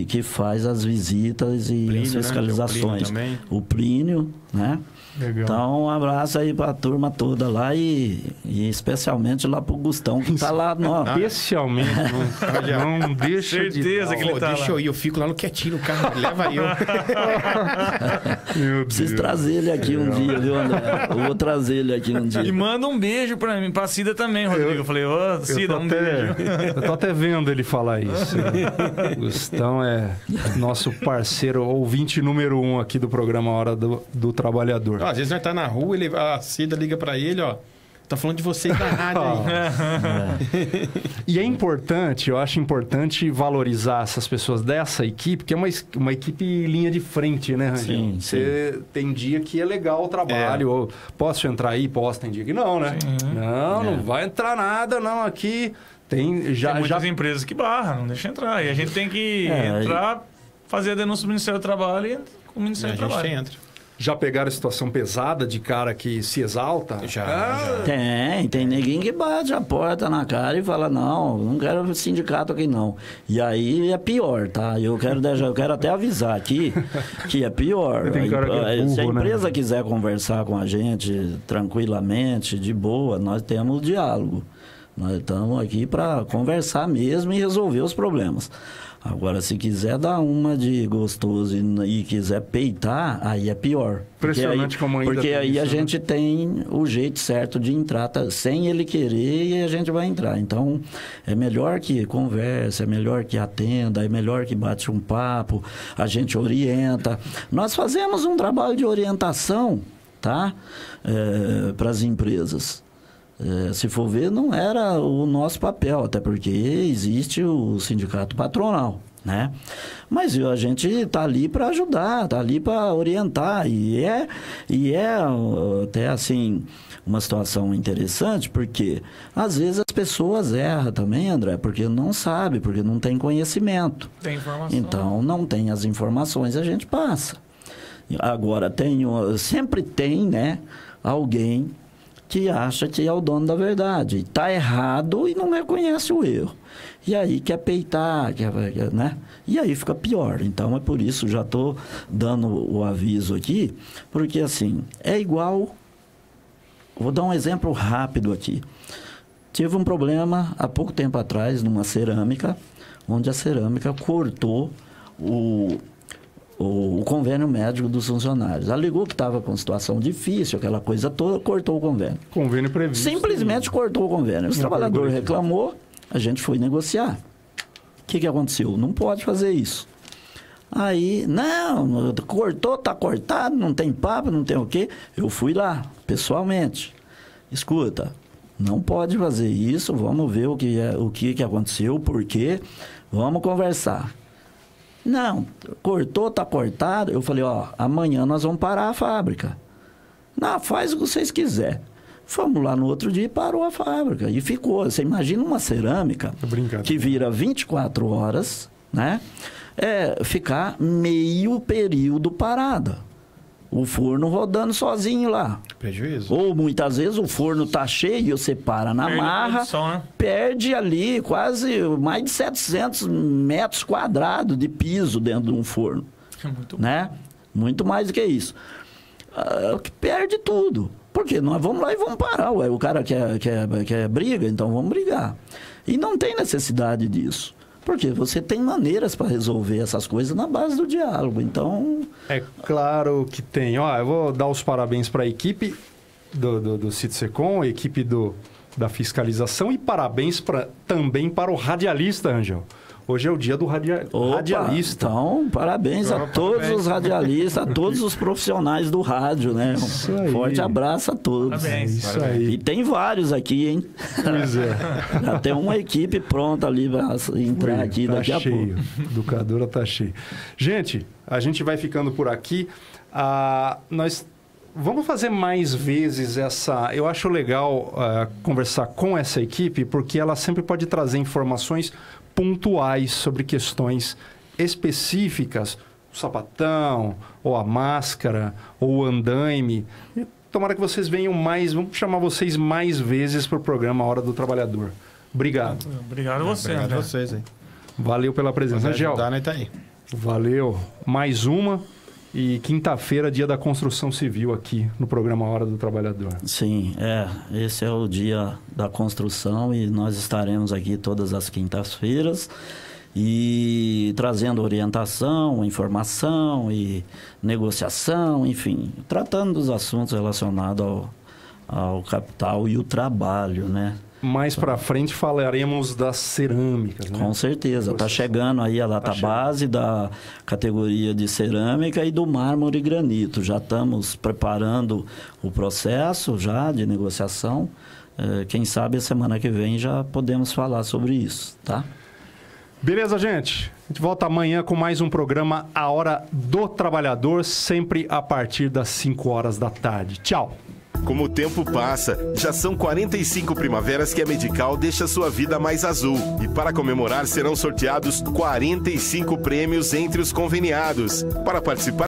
que faz as visitas e as fiscalizações. Né? O Plínio, né? Legal. Então, um abraço aí pra turma toda lá e especialmente lá pro Gustão, que tá lá. Especialmente, não deixa certeza que ele tá deixa eu ir, eu fico lá no quietinho no carro, leva eu. Preciso trazer ele aqui um dia, viu, André? Eu vou trazer ele aqui um dia. E manda um beijo pra mim, pra Cida também, Rodrigo. Eu falei, Cida, beijo. Eu tô até vendo ele falar isso. O Gustão é nosso parceiro, ouvinte número 1 aqui do programa Hora do Trabalhador. Às vezes nós tá na rua, a Cida liga pra ele, tá falando de vocês da rádio aí. E é importante, eu acho importante valorizar essas pessoas dessa equipe, que é uma equipe linha de frente, né, Rangel? Sim, Você tem dia que é legal o trabalho, ou posso entrar aí? Posso, tem dia que não, né? Sim. Não vai entrar nada, não, aqui tem muitas empresas que barram, não deixa entrar, e a gente tem que entrar, fazer a denúncia do Ministério do Trabalho e o Ministério do Trabalho. A gente entra. Já pegaram a situação pesada de cara que se exalta? Já. Tem neguinho que bate a porta na cara e fala, não quero sindicato aqui não. E aí é pior, tá? Eu quero até avisar aqui que é pior. Se a empresa quiser conversar com a gente tranquilamente, de boa, nós temos diálogo. Nós estamos aqui para conversar mesmo e resolver os problemas. Agora, se quiser dar uma de gostoso e quiser peitar, aí é pior. Impressionante como ainda porque aí isso, a gente tem o jeito certo de entrar, sem ele querer, e a gente vai entrar. Então, é melhor que converse, é melhor que atenda, é melhor que bate um papo, a gente orienta. Nós fazemos um trabalho de orientação, tá? Para as empresas. Se for ver, não era o nosso papel, até porque existe o sindicato patronal, né? Mas a gente está ali para ajudar, está ali para orientar, e é até assim uma situação interessante, porque às vezes as pessoas erram também, André, porque não sabe, porque não tem conhecimento. Tem informação. Então, não tem as informações, a gente passa. Agora, sempre tem, né, alguém que acha que é o dono da verdade. Está errado e não reconhece o erro. E aí quer peitar, né? E aí fica pior. Então, é por isso, já estou dando o aviso aqui, porque assim, é igual... Vou dar um exemplo rápido aqui. Tive um problema há pouco tempo atrás numa cerâmica, onde a cerâmica cortou o convênio médico dos funcionários. Alegou que estava com situação difícil, aquela coisa toda, cortou o convênio. Convênio previsto. Simplesmente cortou o convênio. Os trabalhadores reclamou, a gente foi negociar. O que aconteceu? Não pode fazer isso. Aí, não, cortou, está cortado, não tem papo, não tem o quê. Eu fui lá, pessoalmente. Escuta, não pode fazer isso, vamos ver o que aconteceu, por quê, vamos conversar. Não, cortou, está cortado. Eu falei, amanhã nós vamos parar a fábrica. Não, faz o que vocês quiserem. Fomos lá no outro dia e parou a fábrica. E ficou. Você imagina uma cerâmica que vira 24 horas, né? Ficar meio período parada. O forno rodando sozinho lá. Prejuízo. Ou muitas vezes o forno está cheio e você para na marra, perde ali quase mais de 700 metros quadrados de piso dentro de um forno. Muito né? Muito mais do que isso. Perde tudo. Porque nós vamos lá e vamos parar. Ué. O cara quer briga, então vamos brigar. E não tem necessidade disso. Porque você tem maneiras para resolver essas coisas na base do diálogo. Então... É claro que tem. Eu vou dar os parabéns para a equipe do Citsecom, a equipe da fiscalização, e parabéns também para o radialista, Ângelo. Hoje é o dia do radialista. Então, parabéns a todos os radialistas, a todos os profissionais do rádio, né? Um forte abraço a todos. Parabéns. Isso aí. E tem vários aqui, hein? Pois é. Já tem uma equipe pronta ali para entrar aqui daqui a pouco. A educadora tá cheia. Gente, a gente vai ficando por aqui. Nós vamos fazer mais vezes essa... Eu acho legal conversar com essa equipe, porque ela sempre pode trazer informações pontuais sobre questões específicas, o sapatão, ou a máscara, ou o andaime. Tomara que vocês venham mais, vamos chamar vocês mais vezes para o programa Hora do Trabalhador. Obrigado. Obrigado a você, Obrigado André. a vocês, hein? Valeu pela presença. Angel, tá aí. valeu. Mais uma. E quinta-feira, dia da construção civil aqui no programa Hora do Trabalhador. Sim, esse é o dia da construção e nós estaremos aqui todas as quintas-feiras e trazendo orientação, informação e negociação, enfim, tratando dos assuntos relacionados ao capital e o trabalho, né? Mais para frente falaremos das cerâmicas, né? Com certeza. Está chegando aí a database da categoria de cerâmica e do mármore e granito. Já estamos preparando o processo já de negociação. Quem sabe a semana que vem já podemos falar sobre isso, tá? Beleza, gente? A gente volta amanhã com mais um programa A Hora do Trabalhador, sempre a partir das 5 horas da tarde. Tchau! Como o tempo passa, já são 45 primaveras que a Medical deixa sua vida mais azul. E para comemorar serão sorteados 45 prêmios entre os conveniados. Para participar